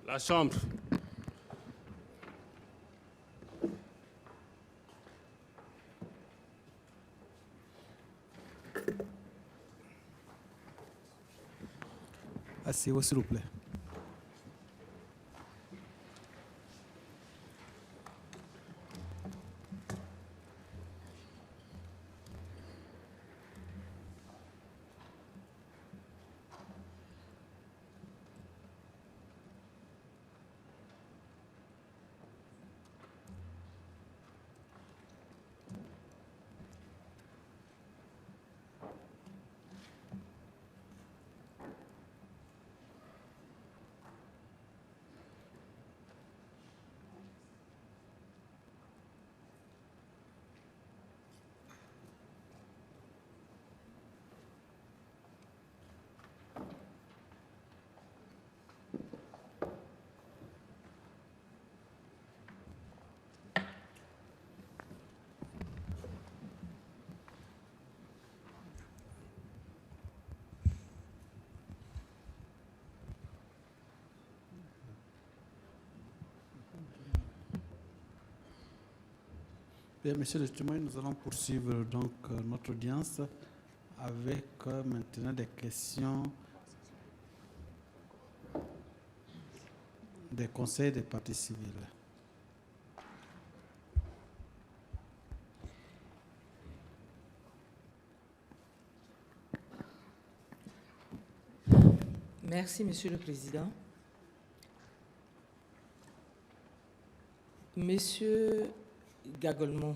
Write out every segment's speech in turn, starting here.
La Chambre. Asseyez-vous, s'il vous plaît. Bien, monsieur le témoin, nous allons poursuivre donc notre audience avec maintenant des questions des conseils des parties civiles. Merci, Monsieur le Président. Monsieur Gagolmon,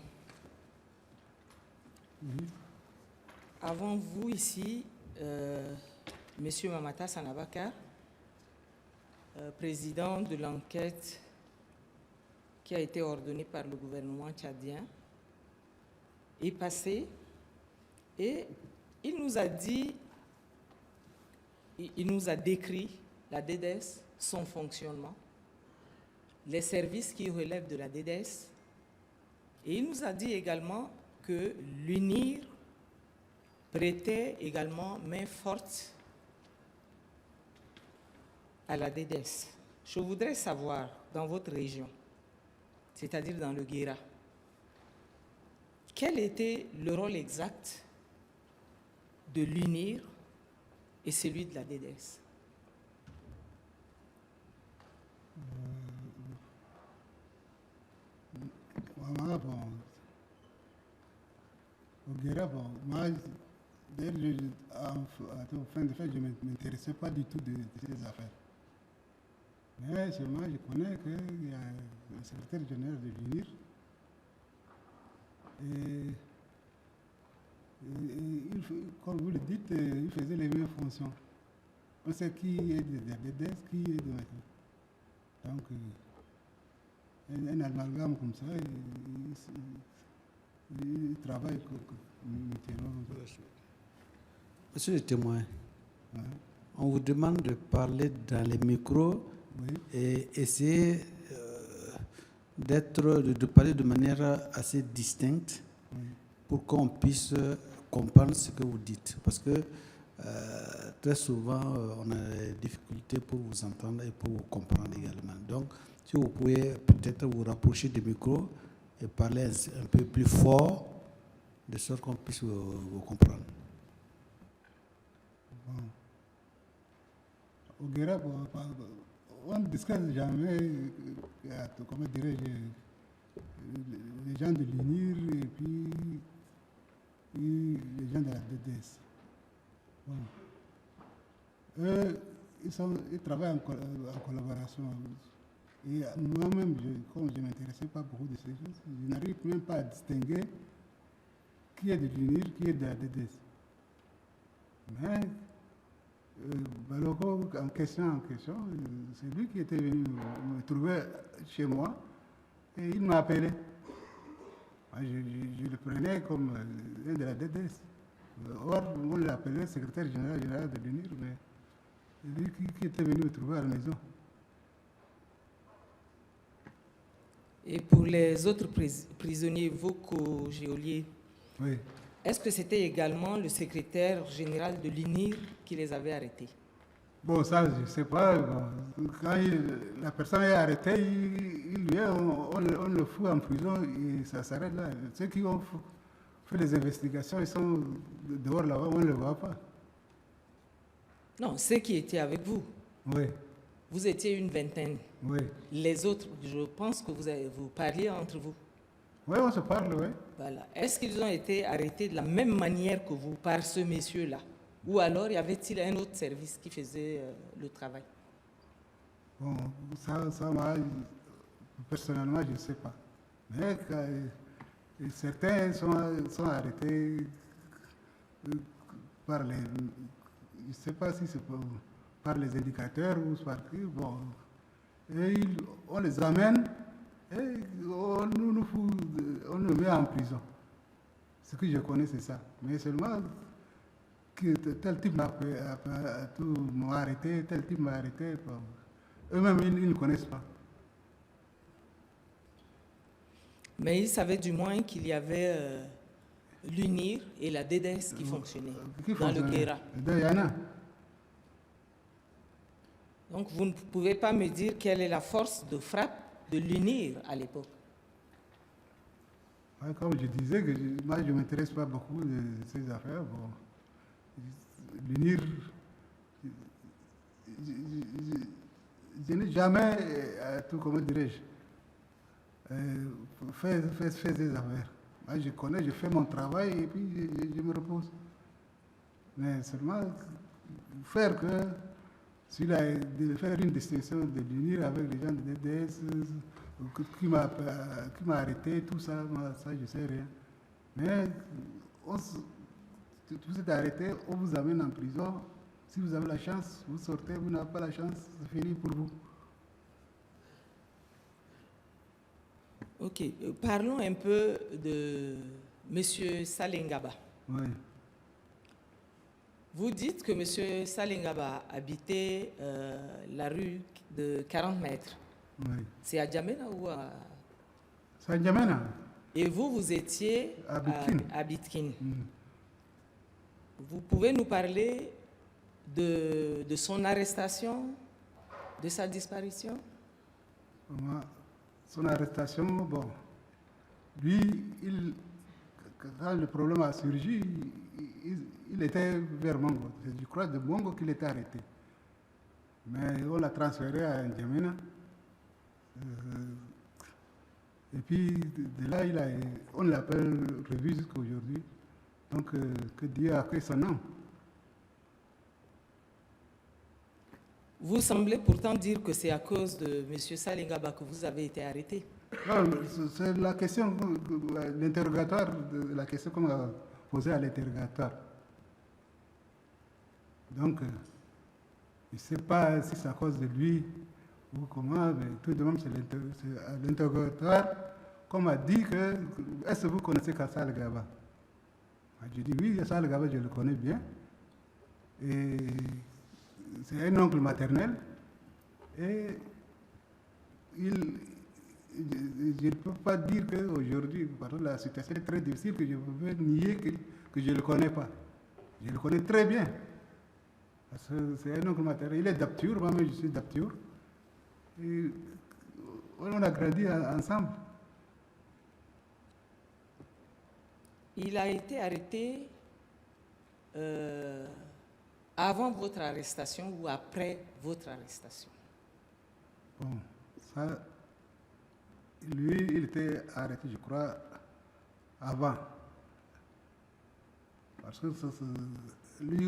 avant vous ici, Monsieur Mamata Sanabakar, président de l'enquête qui a été ordonnée par le gouvernement tchadien, est passé et il nous a dit, il nous a décrit la DDS, son fonctionnement, les services qui relèvent de la DDS, et il nous a dit également que l'UNIR prêtait également main forte à la DDS. Je voudrais savoir, dans votre région, c'est-à-dire dans le Guéra, quel était le rôle exact de l'UNIR et celui de la DDS? Moi, bon, au Guéra, bon, moi, dès en fin de fait, je ne m'intéressais pas du tout de ces affaires. Mais seulement, je connais qu'il y a le secrétaire général de l'UNIR et comme vous le dites, il faisait les mêmes fonctions. On sait qui est de la DDS, qui est de la... Donc, un amalgame comme ça, il travaille mutuellement. Monsieur le témoin, on vous demande de parler dans les micros et essayer de parler de manière assez distincte pour qu'on puisse comprendre ce que vous dites. Parce que très souvent, on a des difficultés pour vous entendre et pour vous comprendre également. Donc, si vous pouvez peut-être vous rapprocher du micro et parler un peu plus fort, de sorte qu'on puisse vous comprendre. Bon. Au Guéra, on ne discute jamais, comment dirais-je, les gens de l'UNIR et puis les gens de la DDS. Bon. Eux, ils travaillent en collaboration. Et moi-même, comme je ne m'intéressais pas beaucoup de ces choses, je n'arrive même pas à distinguer qui est de l'UNIR, qui est de la DDS. Mais Baloko, en question, c'est lui qui était venu me trouver chez moi et il m'a appelé. Moi, je le prenais comme un de la DDS. Or, on l'appelait secrétaire général de l'UNIR, mais c'est lui qui était venu me trouver à la maison. Et pour les autres prisonniers, vos co-geôliers, oui. Est-ce que c'était également le secrétaire général de l'UNIR qui les avait arrêtés? Bon, ça, je ne sais pas. Bon, quand la personne est arrêtée, on le fout en prison et ça s'arrête là. Ceux qui ont fait des investigations, ils sont dehors là-bas, on ne les voit pas. Non, ceux qui étaient avec vous. Oui, Vous étiez une vingtaine. oui. Les autres, je pense que vous parliez entre vous. Oui, on se parle, oui. Voilà. Est-ce qu'ils ont été arrêtés de la même manière que vous par ce monsieur-là? Ou alors y avait-il un autre service qui faisait le travail? Bon, ça moi, personnellement, je ne sais pas. Mais certains sont arrêtés par les. Je ne sais pas si c'est par les indicateurs ou par qui. Bon, et on les amène et on nous met en prison. Ce que je connais, c'est ça. Mais seulement que tel type m'a arrêté, tel type m'a arrêté. Bon. Eux-mêmes, ils ne connaissent pas. Mais ils savaient du moins qu'il y avait l'UNIR et la DDS qui fonctionnaient dans le Guéra. Il y en a. Donc vous ne pouvez pas me dire quelle est la force de frappe de l'UNIR à l'époque. Ouais, comme je disais, moi je ne m'intéresse pas beaucoup de ces affaires. Bon, l'UNIR, je n'ai jamais, comment dirais-je, fait des affaires. Moi je connais, je fais mon travail et puis je me repose. Mais seulement faire une distinction de l'UNIR avec les gens de DDS, qui m'a arrêté, tout ça, moi, ça je ne sais rien. Mais vous êtes arrêté, on vous amène en prison. Si vous avez la chance, vous sortez, vous n'avez pas la chance, c'est fini pour vous. Ok, parlons un peu de M. Salengaba. Oui. Vous dites que M. Salengaba habitait la rue de 40 mètres. Oui. C'est à Djamena ou à... C'est à Djamena. Et vous étiez à Bitkin. Vous pouvez nous parler de son arrestation, de sa disparition? Son arrestation, bon, lui, quand le problème a surgi, il était vers Mongo. Je crois de Mongo qu'il était arrêté. Mais on l'a transféré à N'Djamena. Et puis de là, on l'appelle revu jusqu'à aujourd'hui. Donc, que Dieu a pris son nom. Vous semblez pourtant dire que c'est à cause de M. Salengaba que vous avez été arrêté. C'est la question, l'interrogatoire, la question qu'on a posée à l'interrogatoire. Donc, je ne sais pas si c'est à cause de lui ou comment, mais tout de même, c'est l'interrogatoire qu'on m'a dit que, est-ce que vous connaissez Kassal Gaba? Je dis oui, Kassal Gaba, je le connais bien. Et c'est un oncle maternel. Et je ne peux pas dire qu'aujourd'hui, la situation est très difficile, que je peux nier que je ne le connais pas. Je le connais très bien. Parce que c'est un oncle maternel. Il est d'Apture, moi-même je suis d'Apture. Et on a grandi ensemble. Il a été arrêté avant votre arrestation ou après votre arrestation? Bon, ça, lui, il était arrêté, je crois, avant. Parce que lui,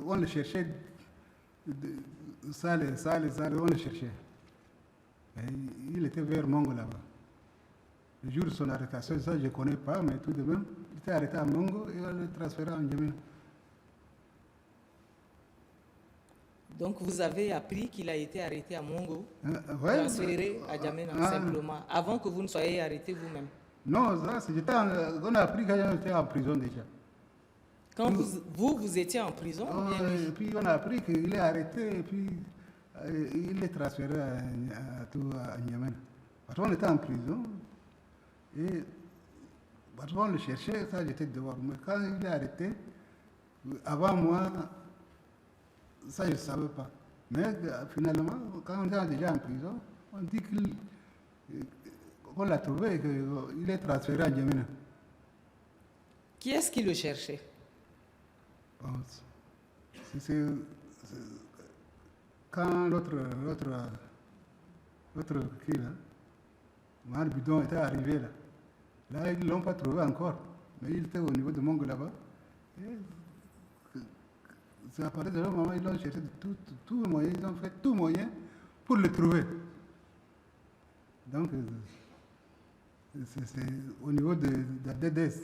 on le cherchait, ça, on le cherchait. Et il était vers Mongo là-bas. Le jour de son arrestation, ça je ne connais pas, mais tout de même, il était arrêté à Mongo et on l'a transféré en N'Djamena. Donc vous avez appris qu'il a été arrêté à Mongo, Ouais, transféré à N'Djamena simplement, avant que vous ne soyez arrêté vous-même? Non, ça, on a appris quand j'étais en prison déjà. Quand vous étiez en prison? Et puis on a appris qu'il est arrêté et puis il est transféré à N'Djamena. Parce qu'on était en prison et parce qu'on le cherchait, ça j'étais dehors. Mais quand il est arrêté, avant moi, ça je ne savais pas. Mais finalement, quand on est déjà en prison, on dit qu'on l'a trouvé et qu'il est transféré à N'Djamena. Qui est-ce qui le cherchait? Bon, quand l'autre qui là, Mahar Bidon était arrivé là, ils ne l'ont pas trouvé encore, mais il était au niveau de Mongo là-bas. C'est à partir de ce moment, ils l'ont cherché de tout moyen, ils ont fait tout moyen pour le trouver. Donc, c'est au niveau de la DDS,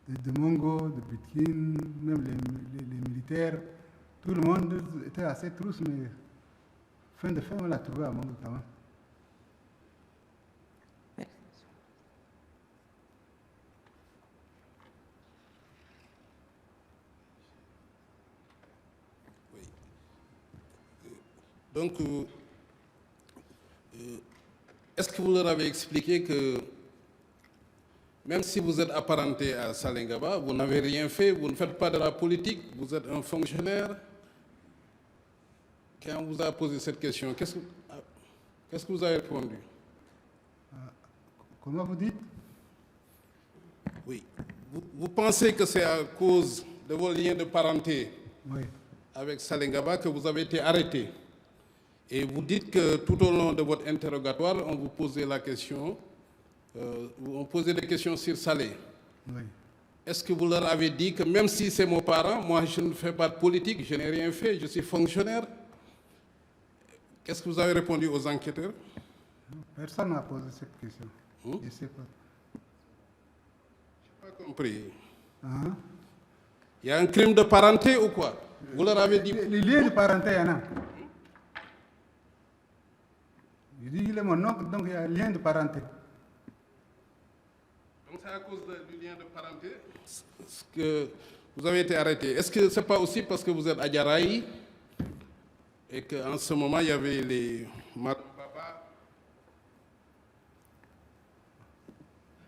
de Mongo, de Bitkin, même les militaires, tout le monde était assez trousse, mais fin de fin, on l'a trouvé à Mongo quand même. Donc, est-ce que vous leur avez expliqué que même si vous êtes apparenté à Salengaba, vous n'avez rien fait, vous ne faites pas de la politique, vous êtes un fonctionnaire? Quand on vous a posé cette question, qu'est-ce que vous avez répondu? Comment vous dites? Oui. Vous pensez que c'est à cause de vos liens de parenté Oui. avec Salengaba que vous avez été arrêté? Et vous dites que tout au long de votre interrogatoire, on vous posait la question, on posait des questions sur Salé. Oui. Est-ce que vous leur avez dit que même si c'est mon parent, moi je ne fais pas de politique, je n'ai rien fait, je suis fonctionnaire? Qu'est-ce que vous avez répondu aux enquêteurs? Personne n'a posé cette question. Je ne sais pas. Je n'ai pas compris. Hein? Il y a un crime de parenté ou quoi? Vous leur avez dit... Les liens de parenté, il y en a. Je dis qu'il est mon oncle, donc il y a un lien de parenté. Donc c'est à cause du lien de parenté que vous avez été arrêté. Est-ce que ce n'est pas aussi parce que vous êtes à Djaraï et qu'en ce moment il y avait les Papa?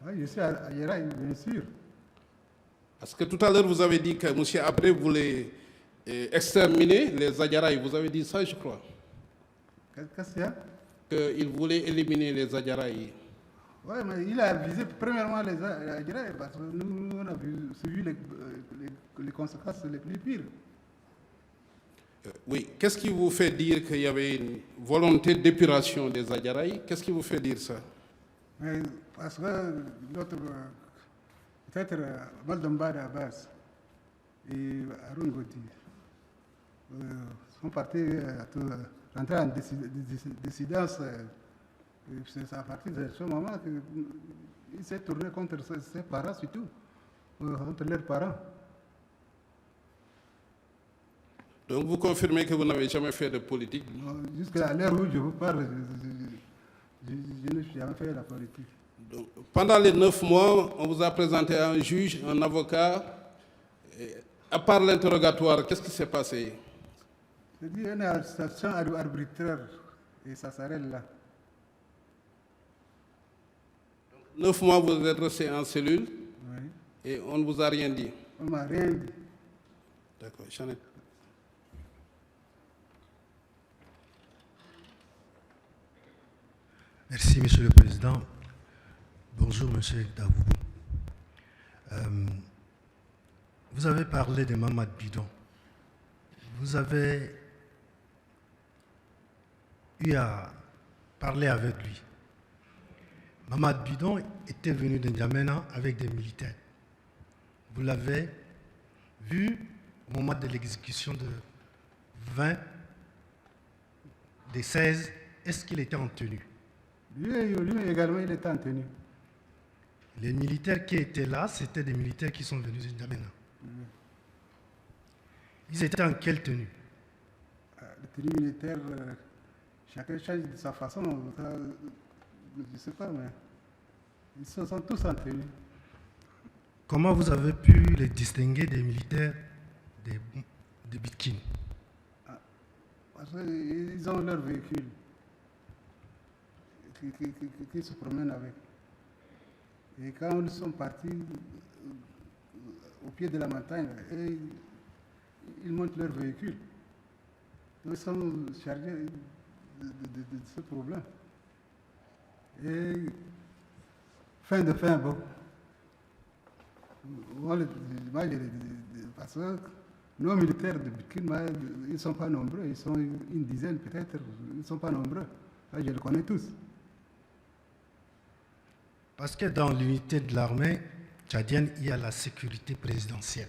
Oui, je suis à Djaraï, bien sûr. Parce que tout à l'heure vous avez dit que M. Abré voulait exterminer les Adjaraï. Vous avez dit ça, je crois. Qu'est-ce qu'il y a? Qu'il voulait éliminer les Adjaraï. Oui, mais il a visé premièrement les Adjaraï parce que nous, on a suivi les conséquences les plus pires. Oui. Qu'est-ce qui vous fait dire qu'il y avait une volonté d'épuration des Adjaraï? Qu'est-ce qui vous fait dire ça? Mais parce que l'autre, peut-être Maldomba Abbas et Arun Goti sont partis rentrer en dissidence. C'est à partir de ce moment qu'il s'est tourné contre ses parents, surtout, contre leurs parents. Donc vous confirmez que vous n'avez jamais fait de politique? Jusqu'à l'heure où je vous parle, je n'ai jamais fait la politique. Donc, pendant les 9 mois, on vous a présenté un juge, un avocat. Et à part l'interrogatoire, qu'est-ce qui s'est passé? C'est-à-dire une arrestation arbitraire et ça s'arrête là. 9 mois, vous êtes resté en cellule, Oui. et on ne vous a rien dit. On ne m'a rien dit. D'accord, j'en ai... Merci, Monsieur le Président. Bonjour, Monsieur Davoubou. Vous avez parlé de Mamad Bidon. Vous avez eu à parler avec lui. Mamad Bidon était venu de N'Djamena avec des militaires. Vous l'avez vu au moment de l'exécution de 20 des 16. Est-ce qu'il était en tenue? Lui également, il était en tenue. Les militaires qui étaient là, c'était des militaires qui sont venus de N'Djamena. Ils étaient en quelle tenue? Les tenues militaires, chacun change de sa façon. Je ne sais pas, mais ils sont tous en tenue. Comment vous avez pu les distinguer des militaires de Bitkin? Parce qu'ils ont leur véhicule qui se promènent avec. Et quand nous sommes partis au pied de la montagne, ils montent leur véhicule. Nous sommes chargés de ce problème. Et fin, bon. Parce que nos militaires de Burkina, ils ne sont pas nombreux, ils sont une dizaine peut-être, ils ne sont pas nombreux. Là, je les connais tous. Parce que dans l'unité de l'armée tchadienne, il y a la sécurité présidentielle.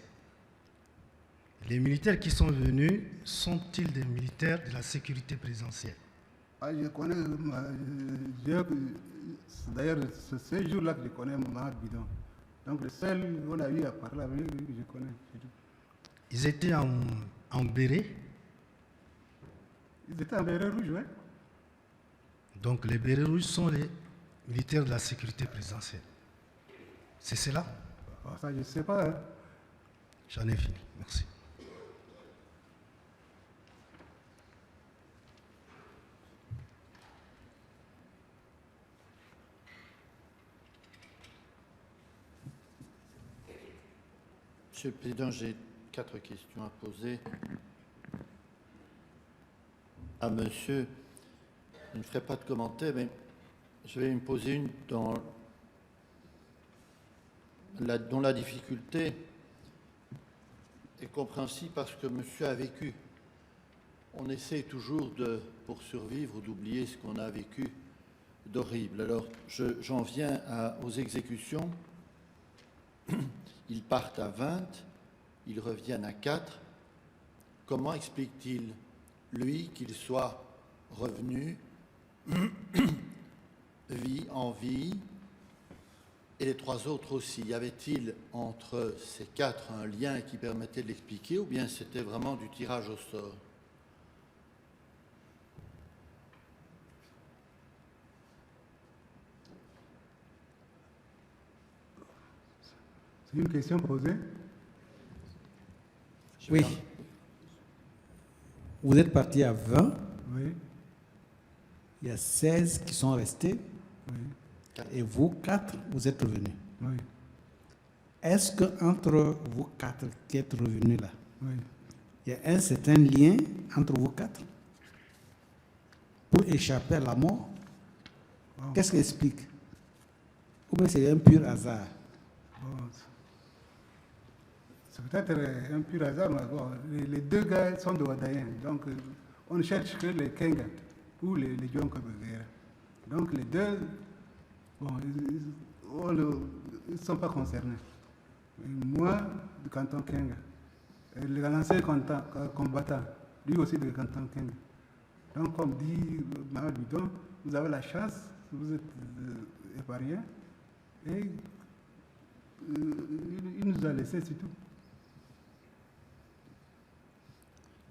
Les militaires qui sont venus sont-ils des militaires de la sécurité présidentielle? Je connais, d'ailleurs, c'est ce jour-là que je connais Mohamed Bidon. Donc le seul qu'on a eu à parler avec lui, je connais. Ils étaient en béret? Ils étaient en béret rouge, oui. Donc les bérets rouges sont les militaires de la sécurité présidentielle. C'est cela? Ça, je ne sais pas. Hein. J'en ai fini. Merci. Monsieur le Président, j'ai 4 questions à poser à monsieur. Je ne ferai pas de commentaire, mais je vais me poser une dont la difficulté est compréhensible parce que monsieur a vécu. On essaie toujours, pour survivre, d'oublier ce qu'on a vécu d'horrible. Alors, j'en viens aux exécutions. Ils partent à 20, ils reviennent à 4. Comment explique-t-il, lui, qu'il soit revenu vie en vie, et les 3 autres aussi? Y avait-il entre ces 4 un lien qui permettait de l'expliquer, ou bien c'était vraiment du tirage au sort? C'est une question posée. Oui. Vous êtes parti à 20. Oui. Il y a 16 qui sont restés. Oui. Et vous, 4, vous êtes revenus. Oui. Est-ce qu'entre vous 4 qui êtes revenus là, Oui. il y a un certain lien entre vous 4 pour échapper à la mort? Bon. Qu'est-ce qui explique? Ou bien c'est un pur hasard? Bon. C'est peut-être un pur hasard, mais bon, les 2 gars sont de Wadayen. Donc, on ne cherche que les Kenga ou les Djonka de Vera. Donc, les 2, bon, ils ne sont pas concernés. Mais moi, du canton Kenga. Et l'ancien combattant, lui aussi du canton Kenga. Donc, comme dit Mohamed Bidon, vous avez la chance, vous êtes épargné. Et il nous a laissé, c'est tout.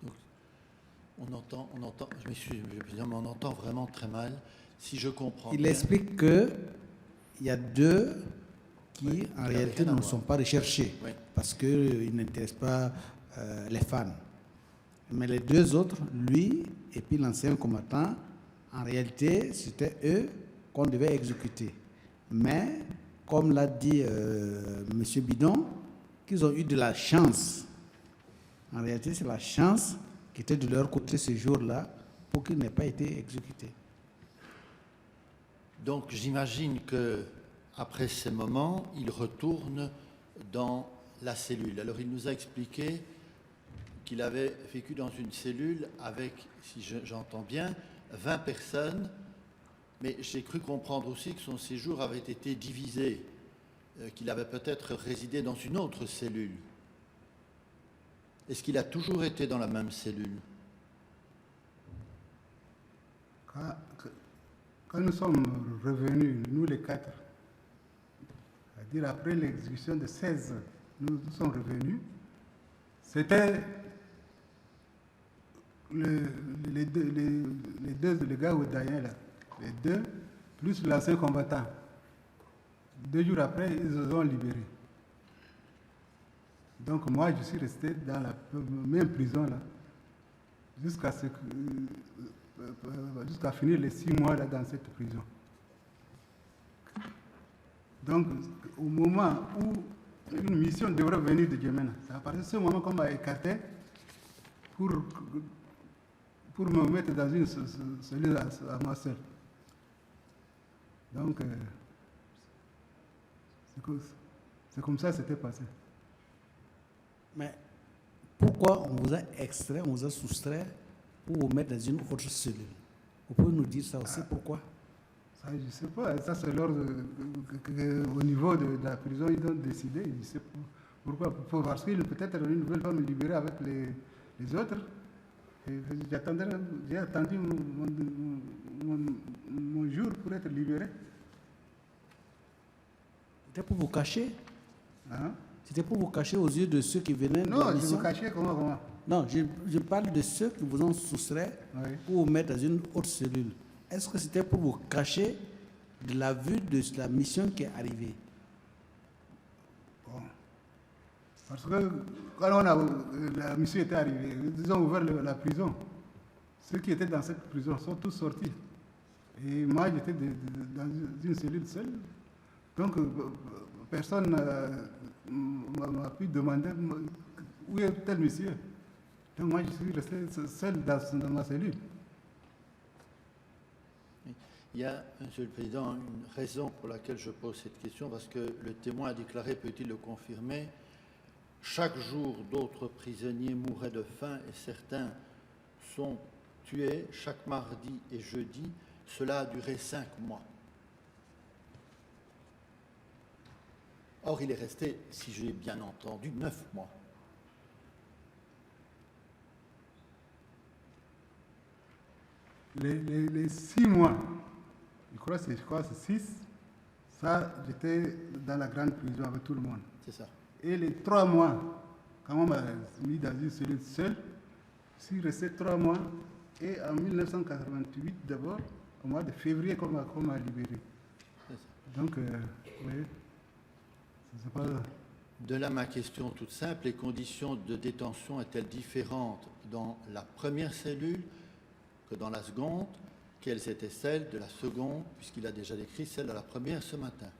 Donc, on entend, je m'excuse, mais on entend vraiment très mal. Si je comprends Il bien, explique qu'il y a 2 qui, oui, en réalité, ne sont pas recherchés oui, parce qu'ils n'intéressent pas les fans. Mais les 2 autres, lui et puis l'ancien combattant, en réalité, c'était eux qu'on devait exécuter. Mais, comme l'a dit M. Bidon, qu'ils ont eu de la chance. En réalité, c'est la chance qui était de leur côté ce jour-là pour qu'ils n'aient pas été exécutés. donc j'imagine que après ces moments, il retourne dans la cellule. Alors il nous a expliqué qu'il avait vécu dans une cellule avec, si j'entends bien, 20 personnes, mais j'ai cru comprendre aussi que son séjour avait été divisé, qu'il avait peut-être résidé dans une autre cellule. Est-ce qu'il a toujours été dans la même cellule? Quand nous sommes revenus, nous les 4, c'est-à-dire après l'exécution de 16, nous sommes revenus, c'était les deux gars oudaïens là, les 2, plus l'ancien combattant. 2 jours après, ils nous ont libérés. Donc moi, je suis resté dans la même prison là, jusqu'à finir les 6 mois là dans cette prison. Donc, au moment où une mission devrait venir de Djamena, c'est à partir de ce moment qu'on m'a écarté pour pour me mettre dans une cellule à moi seul. Donc, c'est comme ça que c'était passé. Mais pourquoi on vous a extrait, on vous a soustrait pour vous mettre dans une autre cellule? Vous pouvez nous dire ça aussi, pourquoi? Ça, je ne sais pas. Ça, c'est l'ordre au niveau de la prison, ils ont décidé. Je ne sais pas pourquoi. Parce qu'ils peut-être ils ne veulent pas me libérer avec les autres. J'ai attendu mon jour pour être libéré. C'était pour vous cacher? Hein? C'était pour vous cacher aux yeux de ceux qui venaient de la Non, je mission? me cachais comment? Non, je parle de ceux qui vous ont soustrait Oui. pour vous mettre dans une autre cellule. Est-ce que c'était pour vous cacher de la vue de la mission qui est arrivée? Bon. Parce que quand la mission était arrivée, ils ont ouvert la prison. Ceux qui étaient dans cette prison sont tous sortis. Et moi, j'étais dans une cellule seule. Donc, personne m'a pu demander où est tel monsieur. Donc, moi, je suis resté seul dans ma cellule. Il y a, Monsieur le Président, une raison pour laquelle je pose cette question, parce que le témoin a déclaré, peut-il le confirmer, chaque jour d'autres prisonniers mouraient de faim et certains sont tués chaque mardi et jeudi. Cela a duré 5 mois. Or, il est resté, si j'ai bien entendu, 9 mois. Les 6 mois, je crois que c'est 6, ça, j'étais dans la grande prison avec tout le monde. C'est ça. Et les 3 mois, quand on m'a mis dans une cellule seule, je suis resté 3 mois. Et en 1988, d'abord, au mois de février, qu'on m'a libéré. Donc, oui, c'est pas... De là ma question toute simple, les conditions de détention étaient-elles différentes dans la première cellule que dans la seconde? Quelles étaient celles de la seconde, puisqu'il a déjà décrit celle de la première ce matin?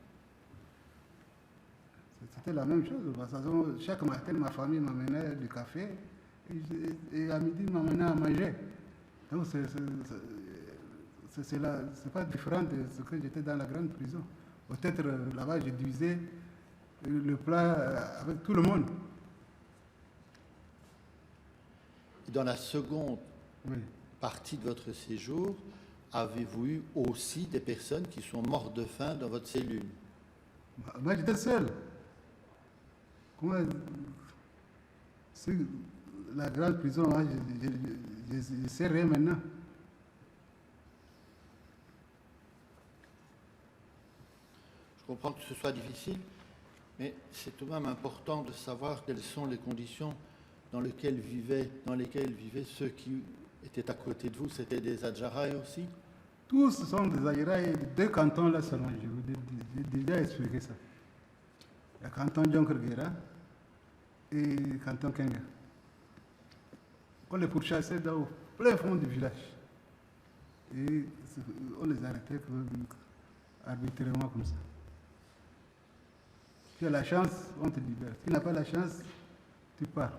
C'était la même chose. Parce que chaque matin, ma famille m'amenait du café et à midi, m'amenait à manger. Donc, c'est pas différent de ce que j'étais dans la grande prison. Peut-être là-bas, je divisais le plat avec tout le monde. Dans la seconde Oui. partie de votre séjour, avez-vous eu aussi des personnes qui sont mortes de faim dans votre cellule? Moi, j'étais seul. C'est la grande prison, moi, je sais rien maintenant. Je comprends que ce soit difficile, mais c'est tout de même important de savoir quelles sont les conditions dans lesquelles vivaient ceux qui étaient à côté de vous. C'était des Adjaraï aussi? Tous sont des Adjaraï, 2 cantons là seulement, je vous ai déjà expliqué ça. Le canton Djonkerguera et le canton Kenga. On les pourchassait dans au plein fond du village. Et on les arrêtait arbitrairement comme ça. Tu as la chance, on te libère. Si tu n'as pas la chance, tu pars.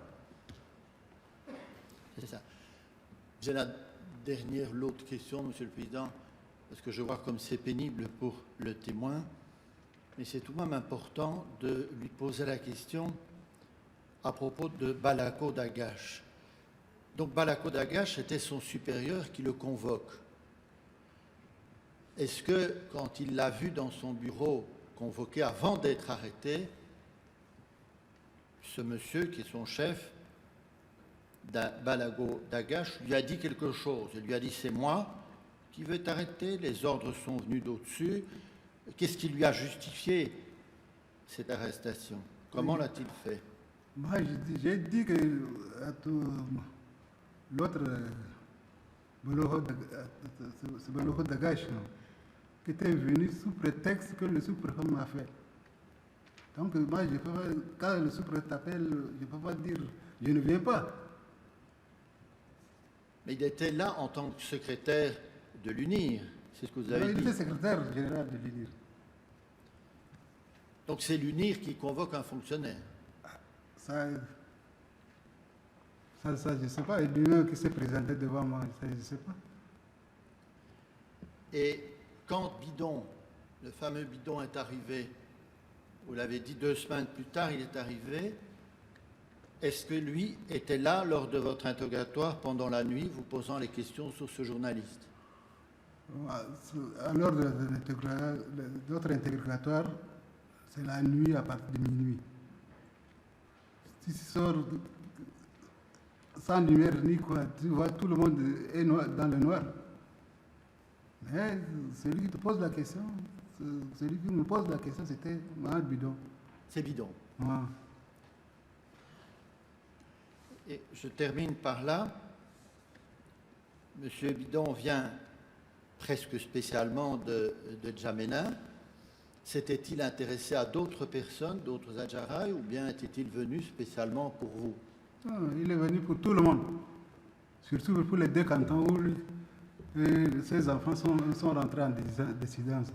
C'est ça. J'ai l'autre question, Monsieur le Président, parce que je vois comme c'est pénible pour le témoin, mais c'est tout de même important de lui poser la question à propos de Balako Dagache. Donc Balako Dagache était son supérieur qui le convoque. Est-ce que, quand il l'a vu dans son bureau convoqué avant d'être arrêté, ce monsieur qui est son chef, Balako Dagache, lui a dit quelque chose? Il lui a dit: c'est moi qui veux t'arrêter, les ordres sont venus d'au-dessus. Qu'est-ce qui lui a justifié cette arrestation? Comment l'a-t-il fait? Moi, j'ai dit que l'autre, c'est Baloko Dagache, qui était venu sous prétexte que le sous-préfet m'a fait. Donc, moi, quand le sous-préfet t'appelle, je ne peux pas dire je ne viens pas. Mais il était là en tant que secrétaire de l'UNIR, c'est ce que vous avez dit. Il était secrétaire général de l'UNIR. Donc c'est l'UNIR qui convoque un fonctionnaire. Ça, Ça, je ne sais pas. Et lui-même qui s'est présenté devant moi, ça, je ne sais pas. Et quand Bidon, le fameux Bidon est arrivé, vous l'avez dit 2 semaines plus tard, il est arrivé, est-ce que lui était là lors de votre interrogatoire pendant la nuit, vous posant les questions sur ce journaliste? À l'heure de notre interrogatoire, c'est la nuit à partir de minuit. Si tu sors sans lumière ni quoi, tu vois tout le monde est dans le noir. Mais celui qui te pose la question, celui qui me pose la question, c'était Mohamed Bidon. C'est Bidon. Ouais. Et je termine par là. Monsieur Bidon vient presque spécialement de N'Djamena. S'était-il intéressé à d'autres personnes, d'autres Adjaraï, ou bien était-il venu spécialement pour vous? Non, il est venu pour tout le monde, surtout pour les 2 cantons où ses enfants sont rentrés en dissidence.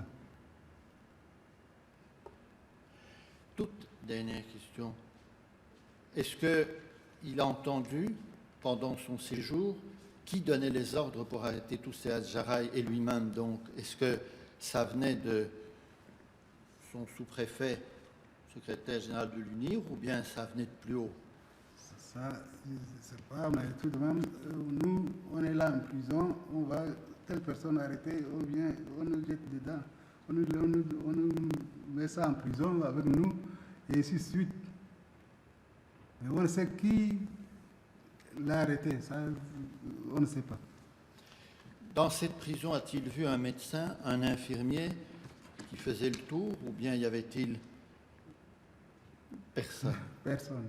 Toute dernière question. Est-ce qu'il a entendu, pendant son séjour, qui donnait les ordres pour arrêter tous ces Adjaraï et lui-même donc? Est-ce que ça venait de son sous-préfet, secrétaire général de l'UNIR, ou bien ça venait de plus haut? Ça, je ne sais pas, mais tout de même, nous, on est là en prison, on va telle personne arrêter, ou bien on nous jette dedans, on nous met ça en prison avec nous, et ainsi de suite. Mais on ne sait qui l'a arrêté, ça, on ne sait pas. Dans cette prison, a-t-il vu un médecin, un infirmier qui faisait le tour, ou bien y avait-il personne? Personne.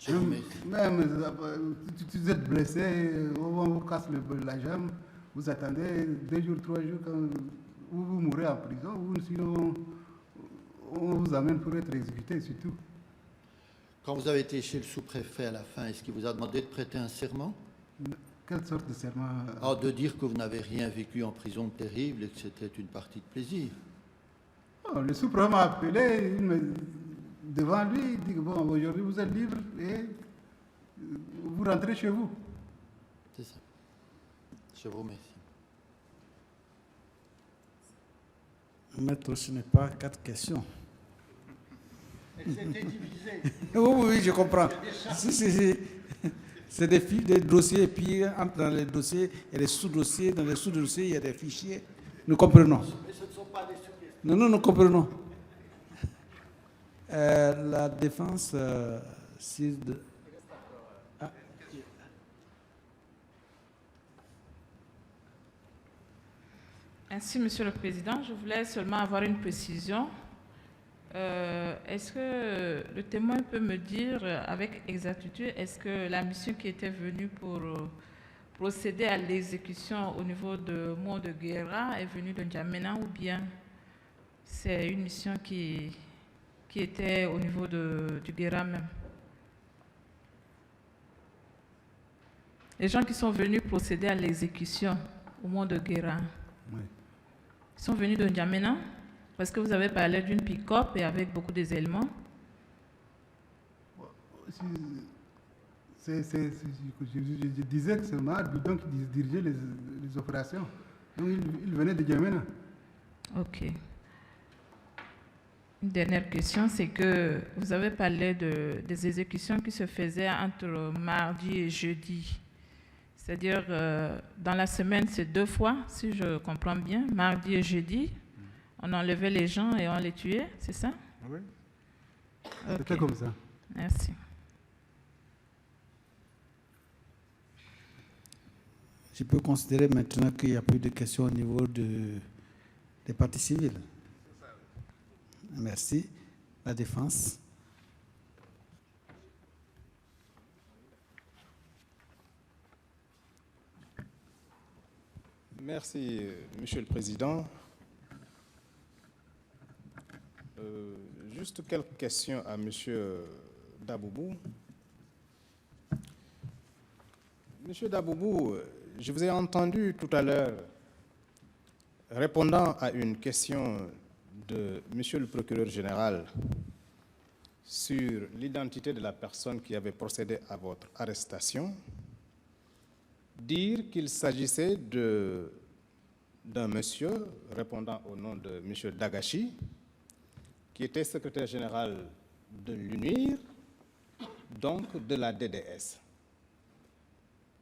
Je vous remercie. Même si vous êtes blessé, on vous casse la jambe, vous attendez 2 jours, 3 jours, quand vous mourrez en prison, ou sinon on vous amène pour être exécuté, c'est tout. Quand vous avez été chez le sous-préfet à la fin, est-ce qu'il vous a demandé de prêter un serment? Quelle sorte de serment? De dire que vous n'avez rien vécu en prison de terrible et que c'était une partie de plaisir. Le sous-préfet m'a appelé, devant lui, il dit que bon, aujourd'hui vous êtes libre et vous rentrez chez vous. C'est ça. Je vous remercie. Maître, ce n'est pas 4 questions. C'était divisé. Oui, je comprends. Si. C'est des dossiers, et puis dans les dossiers, il y a des sous-dossiers, dans les sous-dossiers, il y a des fichiers. Nous comprenons. Mais ce ne sont pas des sous-questions. Non, nous comprenons. La défense, Merci, Monsieur le Président. Je voulais seulement avoir une précision. Est-ce que le témoin peut me dire avec exactitude, est-ce que la mission qui était venue pour procéder à l'exécution au niveau de Mont de Guerra est venue de N'Djamena, ou bien c'est une mission qui était au niveau du Guerra même? Les gens qui sont venus procéder à l'exécution au Mont de Guerra, Oui. ils sont venus de N'Djamena? Parce que vous avez parlé d'une pick-up et avec beaucoup des éléments. Je disais que c'est Mohamed Bidon qui dirigeait les opérations. Donc il venait de N'Djamena. Ok. Une dernière question, c'est que vous avez parlé des exécutions qui se faisaient entre mardi et jeudi. C'est-à-dire, dans la semaine, c'est 2 fois, si je comprends bien, mardi et jeudi. On enlevait les gens et on les tuait, c'est ça? Oui. Ok. C'était comme ça. Merci. je peux considérer maintenant qu'il n'y a plus de questions au niveau des parties civiles. Merci. La défense. Merci, Monsieur le Président. Juste quelques questions à Monsieur Daboubou. Monsieur Daboubou, je vous ai entendu tout à l'heure répondant à une question de Monsieur le procureur général sur l'identité de la personne qui avait procédé à votre arrestation, dire qu'il s'agissait d'un monsieur répondant au nom de M. Dagachi, qui était secrétaire général de l'UNIR, donc de la DDS.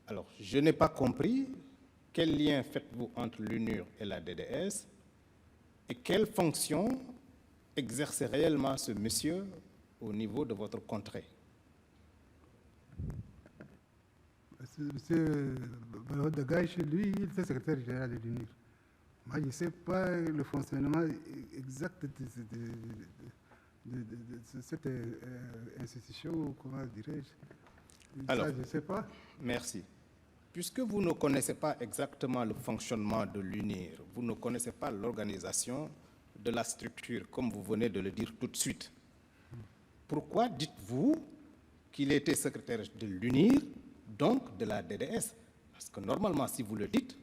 Alors, je n'ai pas compris quel lien faites-vous entre l'UNIR et la DDS et quelle fonction exerce réellement ce monsieur au niveau de votre contrée. Monsieur Dagachi, lui, il était secrétaire général de l'UNIR. Moi, je ne sais pas le fonctionnement exact de cette institution, comment dirais-je. Alors, ça, je ne sais pas. Merci. Puisque vous ne connaissez pas exactement le fonctionnement de l'UNIR, vous ne connaissez pas l'organisation de la structure, comme vous venez de le dire tout de suite, pourquoi dites-vous qu'il était secrétaire de l'UNIR, donc de la DDS? Parce que normalement, si vous le dites,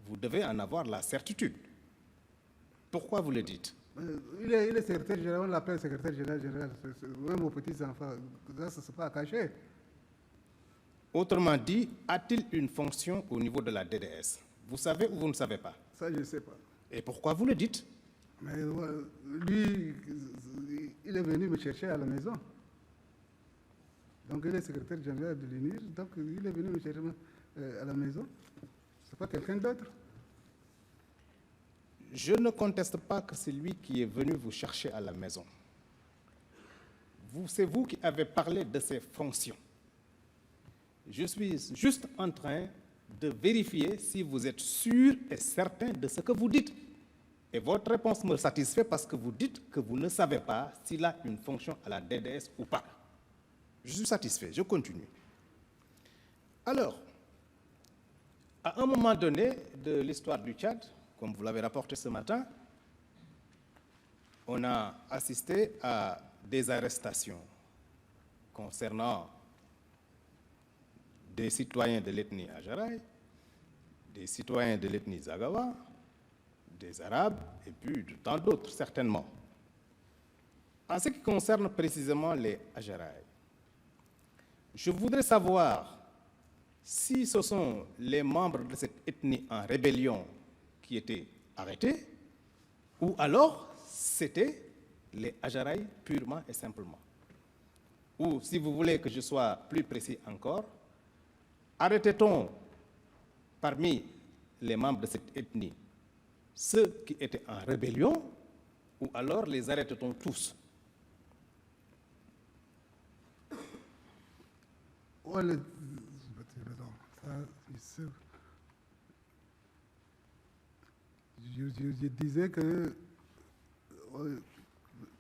vous devez en avoir la certitude. Pourquoi vous le dites? Il est secrétaire général, on l'appelle secrétaire général. Même aux petits-enfants, ça ne se pas caché. Autrement dit, a-t-il une fonction au niveau de la DDS? Vous savez ou vous ne savez pas? Ça, je ne sais pas. Et pourquoi vous le dites? Mais lui, il est venu me chercher à la maison. Donc, il est secrétaire général de l'UNIR, donc il est venu me chercher à la maison. Ce n'est pas quelqu'un d'autre. Je ne conteste pas que c'est lui qui est venu vous chercher à la maison. C'est vous qui avez parlé de ses fonctions. Je suis juste en train de vérifier si vous êtes sûr et certain de ce que vous dites. Et votre réponse me satisfait parce que vous dites que vous ne savez pas s'il a une fonction à la DDS ou pas. Je suis satisfait, je continue. Alors, à un moment donné de l'histoire du Tchad, comme vous l'avez rapporté ce matin, on a assisté à des arrestations concernant des citoyens de l'ethnie Ajaraï, des citoyens de l'ethnie Zagawa, des Arabes et puis de tant d'autres, certainement. En ce qui concerne précisément les Ajaraï, je voudrais savoir si ce sont les membres de cette ethnie en rébellion qui étaient arrêtés, ou alors c'était les Ajaraï purement et simplement. Ou, si vous voulez que je sois plus précis encore, arrêtait-on parmi les membres de cette ethnie ceux qui étaient en rébellion, ou alors les arrêtait-on tous? Je disais que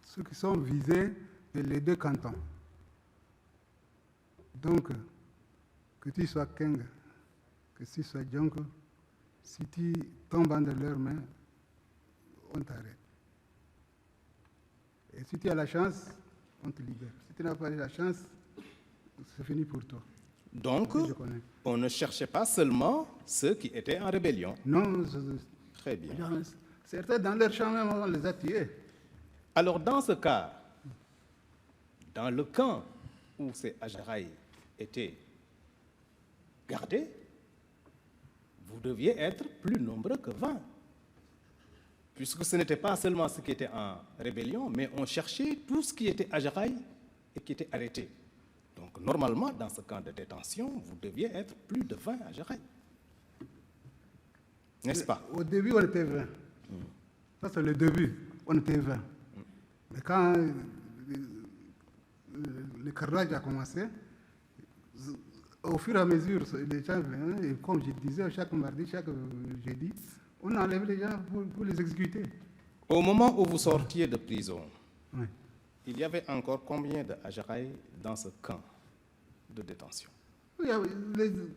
ceux qui sont visés, c'est les deux cantons. Donc, que tu sois Keng, que tu sois Djonko, si tu tombes entre leurs mains, on t'arrête. Et si tu as la chance, on te libère. Si tu n'as pas la chance, c'est fini pour toi. Donc, on ne cherchait pas seulement ceux qui étaient en rébellion. Non, très bien. Certains, dans leur champ même, on les a tués. Alors, dans ce cas, dans le camp où ces Ajaraï étaient gardés, vous deviez être plus nombreux que 20. Puisque ce n'était pas seulement ceux qui étaient en rébellion, mais on cherchait tout ce qui était Ajaraï et qui était arrêté. Donc, normalement, dans ce camp de détention, vous deviez être plus de 20 Ajaraï. N'est-ce pas? Au début, on était 20. Ça, c'est le début. On était 20. Mais quand le carnage a commencé, au fur et à mesure, les gens venaient, et comme je disais, chaque mardi, chaque jeudi, on enlève les gens pour les exécuter. Au moment où vous sortiez de prison, oui, il y avait encore combien de Ajaraï dans ce camp de détention? Oui,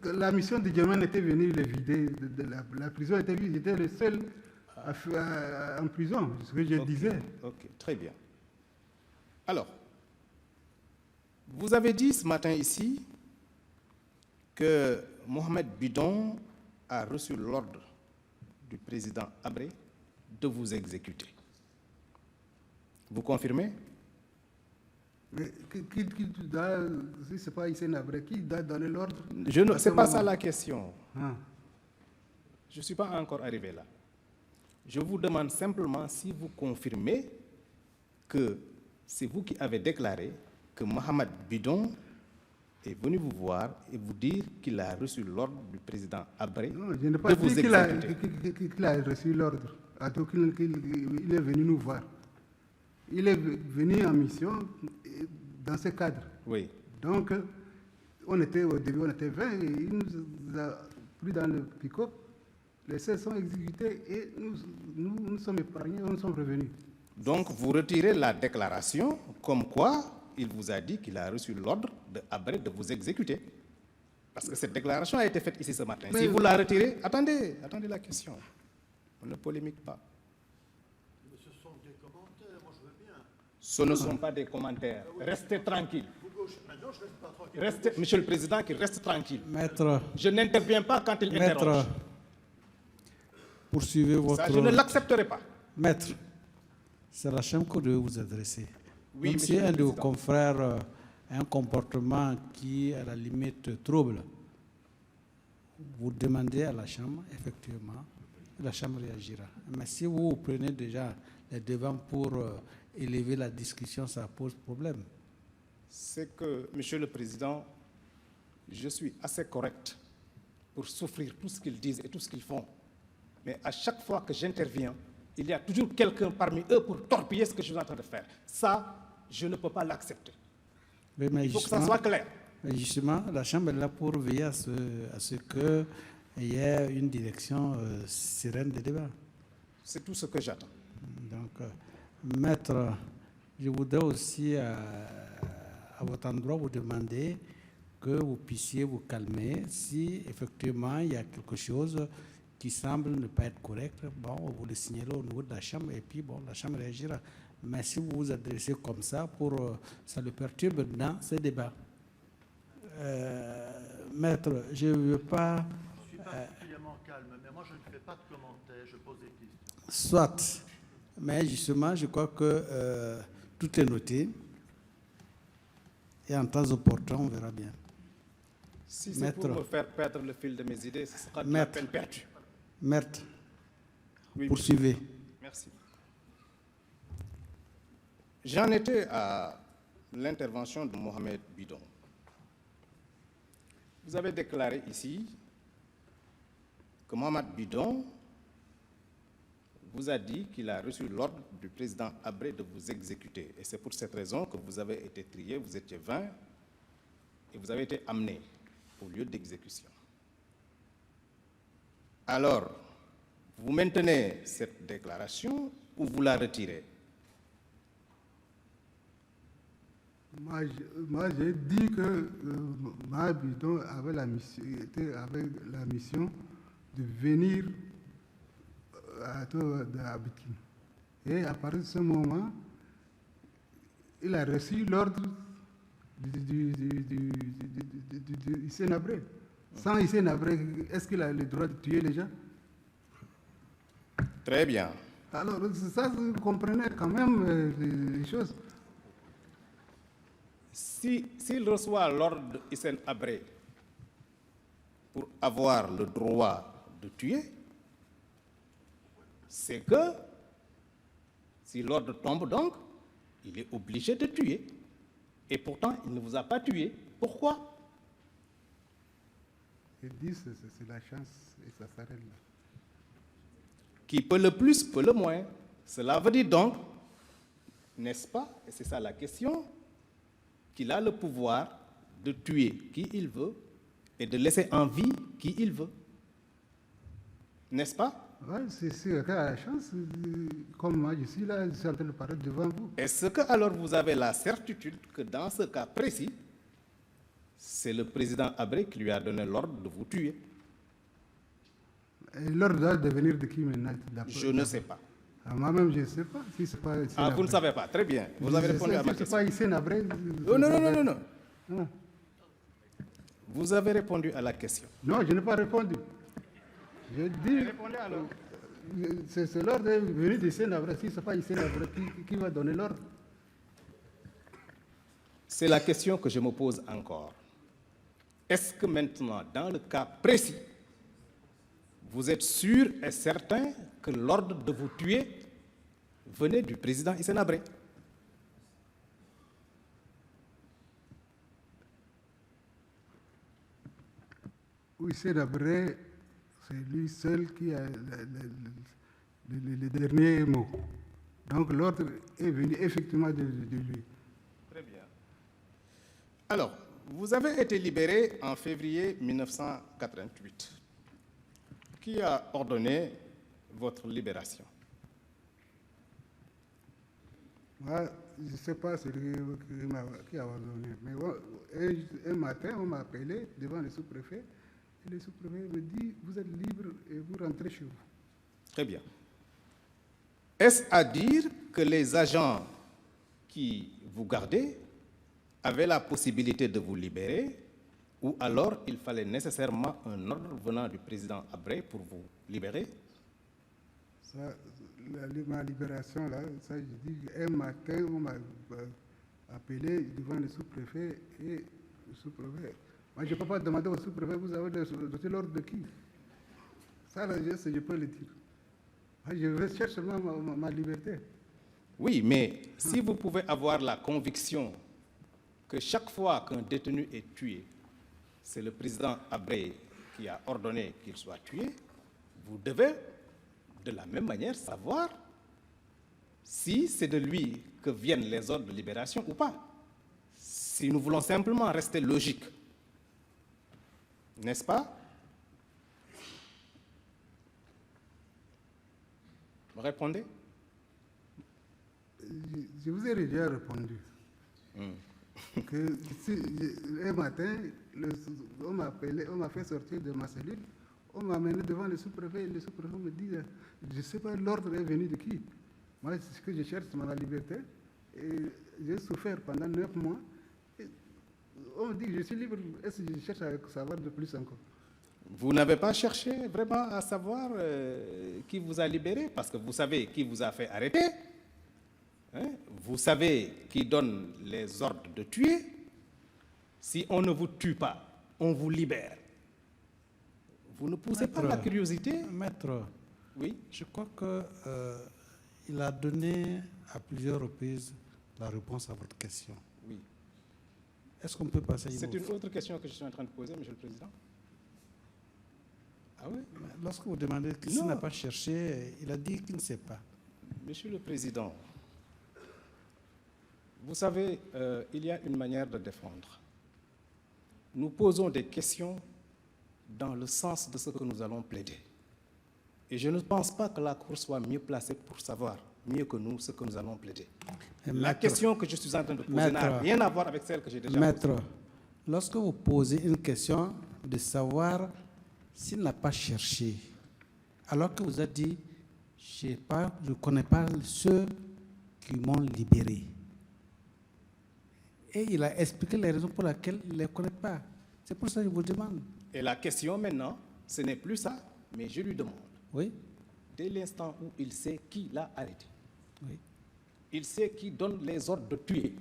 la mission de Djamena était venue les vider. La prison était vide, j'étais le seul en prison, c'est ce que je disais. Ok, très bien. Alors, vous avez dit ce matin ici que Mohamed Bidon a reçu l'ordre du président Abré de vous exécuter. Vous confirmez? Mais qui doit, si ce n'est pas Hissène Habré, qui doit donner l'ordre? Ce n'est pas ça la question. Ah. Je ne suis pas encore arrivé là. Je vous demande simplement si vous confirmez que c'est vous qui avez déclaré que Mohamed Bidon est venu vous voir et vous dire qu'il a reçu l'ordre du président Habré Non, je n'ai pas de vous dit exécuter. qu'il a reçu l'ordre. Il est venu nous voir. Il est venu en mission dans ce cadre. Oui. Donc, au début, on était 20 et il nous a pris dans le pick-up. Les 16 sont exécutés et nous sommes épargnés, nous sommes revenus. Donc, vous retirez la déclaration comme quoi il vous a dit qu'il a reçu l'ordre de Habré de vous exécuter. Parce que cette déclaration a été faite ici ce matin. Mais si vous la retirez, attendez la question. On ne polémique pas. Ce sont des commentaires, moi je veux bien. Ce ne sont pas des commentaires. Restez tranquille. Maintenant, je reste pas tranquille. Restez, Monsieur le Président, qu'il reste tranquille. Maître, Je n'interviens pas quand il interroge. poursuivez votre... Ça, je ne l'accepterai pas. Maître, c'est la Chambre que je vais vous adresser. Oui, Même si Monsieur le un de vos Président. confrères a un comportement qui, à la limite, trouble, vous demandez à la Chambre, effectivement, la Chambre réagira. Mais si vous prenez déjà les devants pour élever la discussion, ça pose problème. C'est que, Monsieur le Président, je suis assez correct pour souffrir tout ce qu'ils disent et tout ce qu'ils font. Mais à chaque fois que j'interviens, il y a toujours quelqu'un parmi eux pour torpiller ce que je suis en train de faire. Ça, je ne peux pas l'accepter. Oui, mais Il faut que ça soit clair. mais justement, la Chambre est là pour veiller à ce qu'il y ait une direction sereine des débats. C'est tout ce que j'attends. Donc, Maître, je voudrais aussi, à votre endroit, vous demander que vous puissiez vous calmer. Si effectivement il y a quelque chose qui semble ne pas être correct, bon, vous le signalez au niveau de la Chambre et puis bon, la Chambre réagira. Mais si vous vous adressez comme ça, ça le perturbe dans ces débats. Maître, je ne veux pas... Je suis particulièrement calme, mais moi je ne fais pas de commentaires, je pose des questions. Soit, mais justement, je crois que tout est noté. Et en temps opportun, on verra bien. Si c'est Maître. pour me faire perdre le fil de mes idées, ce sera de la Maître. peine perdue. Maître, Oui, poursuivez. merci. J'en étais à l'intervention de Mohamed Bidon. Vous avez déclaré ici que Mohamed Bidon vous a dit qu'il a reçu l'ordre du président Habré de vous exécuter. Et c'est pour cette raison que vous avez été trié, vous étiez 20, et vous avez été amené au lieu d'exécution. Alors, vous maintenez cette déclaration ou vous la retirez? Moi, j'ai dit que Mohamed Bidon avait était avec la mission de venir à Abikin. Et à partir de ce moment, il a reçu l'ordre du Hissène Habré. Sans Hissène Habré, est-ce qu'il a le droit de tuer les gens? Très bien. Alors, ça, vous comprenez quand même les choses. S'il reçoit l'ordre de Hissène Habré pour avoir le droit de tuer, c'est que si l'ordre tombe donc, il est obligé de tuer. Et pourtant, il ne vous a pas tué. Pourquoi? Il dit c'est la chance et ça s'arrête là. Qui peut le plus, peut le moins. Cela veut dire donc, n'est-ce pas, et c'est ça la question, qu'il a le pouvoir de tuer qui il veut et de laisser en vie qui il veut. N'est-ce pas? Oui, c'est la chance. Comme moi, je suis là, je suis en train de parler devant vous. Est-ce que alors vous avez la certitude que dans ce cas précis, c'est le président Habré qui lui a donné l'ordre de vous tuer? Et l'ordre doit devenir de qui maintenant? Je ne sais pas. Moi-même, je ne sais pas. Si c'est pas Ah, vous ne savez pas. Très bien. Vous avez répondu à ma c'est question. pas Hissène Habré. Oh, non. Ah. Vous avez répondu à la question. Non, je n'ai pas répondu. Je dis, Répondez alors. c'est l'ordre venu de venu d'Hissène Habré. Si ce n'est pas Hissène Habré, qui va donner l'ordre? Vous avez répondu à la question. Non, je n'ai pas répondu. Je dis, c'est l'ordre venu d'Hissène Habré. Si ce n'est pas Hissène Habré qui va donner l'ordre. Si ce n'est pas Hissène Habré, qui va donner l'ordre? C'est la question que je me pose encore. Est-ce que maintenant, dans le cas précis, vous êtes sûr et certain que l'ordre de vous tuer venait du président Hissène Habré? Oui, c'est Habré, c'est lui seul qui a le dernier mot. Donc l'ordre est venu effectivement de lui. Très bien. Alors, vous avez été libéré en février 1988. Qui a ordonné votre libération? Moi, je ne sais pas celui qui a ordonné. Mais un matin, on m'a appelé devant le sous-préfet. Et le sous-préfet me dit, vous êtes libre et vous rentrez chez vous. Très bien. Est-ce à dire que les agents qui vous gardaient avaient la possibilité de vous libérer, ou alors il fallait nécessairement un ordre venant du président Habré pour vous libérer? Ça, ma libération, là, ça, je dis, un matin, on m'a appelé devant le sous-préfet et le sous-préfet. Moi, je ne peux pas demander au sous-préfet, vous avez doté l'ordre de qui? Ça, là, je peux le dire. Moi, je cherche seulement ma liberté. Oui, mais si vous pouvez avoir la conviction que chaque fois qu'un détenu est tué, c'est le président Habré qui a ordonné qu'il soit tué, vous devez de la même manière savoir si c'est de lui que viennent les ordres de libération ou pas. Si nous voulons simplement rester logiques, n'est-ce pas? Vous répondez? Je vous ai déjà répondu. Que un matin, on m'a appelé, on m'a fait sortir de ma cellule, on m'a amené devant le sous-préfet, et le sous-préfet me dit, je ne sais pas l'ordre est venu de qui. Moi, ce que je cherche, c'est ma liberté. Et j'ai souffert pendant 9 mois. Et on me dit que je suis libre. Est-ce que je cherche à savoir de plus encore? Vous n'avez pas cherché vraiment à savoir qui vous a libéré, parce que vous savez qui vous a fait arrêter. Hein? Vous savez qui donne les ordres de tuer. Si on ne vous tue pas, on vous libère. Vous ne poussez pas la curiosité? Maître, oui. Je crois qu'il a donné à plusieurs reprises la réponse à votre question. Oui. Est-ce qu'on peut passer à C'est une autre question que je suis en train de poser, Monsieur le Président. Ah oui? Lorsque vous demandez s'il n'a pas cherché, il a dit qu'il ne sait pas. Monsieur le Président, vous savez, il y a une manière de défendre. Nous posons des questions dans le sens de ce que nous allons plaider. Et je ne pense pas que la Cour soit mieux placée pour savoir, mieux que nous, ce que nous allons plaider. La question que je suis en train de poser n'a rien à voir avec celle que j'ai déjà posée. Maître, lorsque vous posez une question de savoir s'il n'a pas cherché, alors que vous avez dit, je ne connais pas ceux qui m'ont libéré. Et il a expliqué les raisons pour lesquelles il ne les connaît pas. C'est pour ça que je vous demande. Et la question maintenant, ce n'est plus ça, mais je lui demande. Oui. Dès l'instant où il sait qui l'a arrêté, oui, il sait qui donne les ordres de tuer,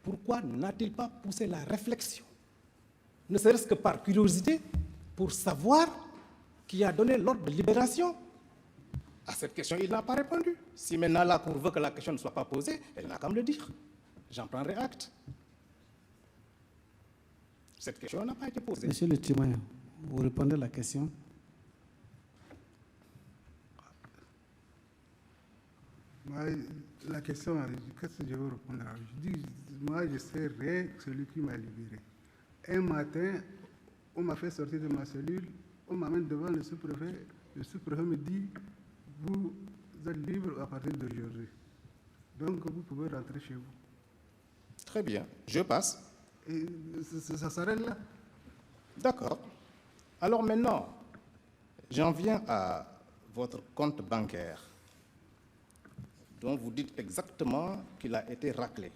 pourquoi n'a-t-il pas poussé la réflexion, ne serait-ce que par curiosité, pour savoir qui a donné l'ordre de libération? À cette question, il n'a pas répondu. Si maintenant la Cour veut que la question ne soit pas posée, elle n'a qu'à me le dire. J'en prendrai acte. Cette question n'a pas été posée. Monsieur le témoin, vous répondez à la question? Moi, la question, qu'est-ce que je veux répondre? Je dis, moi, je serai celui qui m'a libéré. Un matin, on m'a fait sortir de ma cellule, on m'amène devant le sous-préfet me dit, vous êtes libre à partir d'aujourd'hui. Donc, vous pouvez rentrer chez vous. Très bien, je passe. Et ça s'arrête là. D'accord. Alors maintenant, j'en viens à votre compte bancaire, dont vous dites exactement qu'il a été raclé.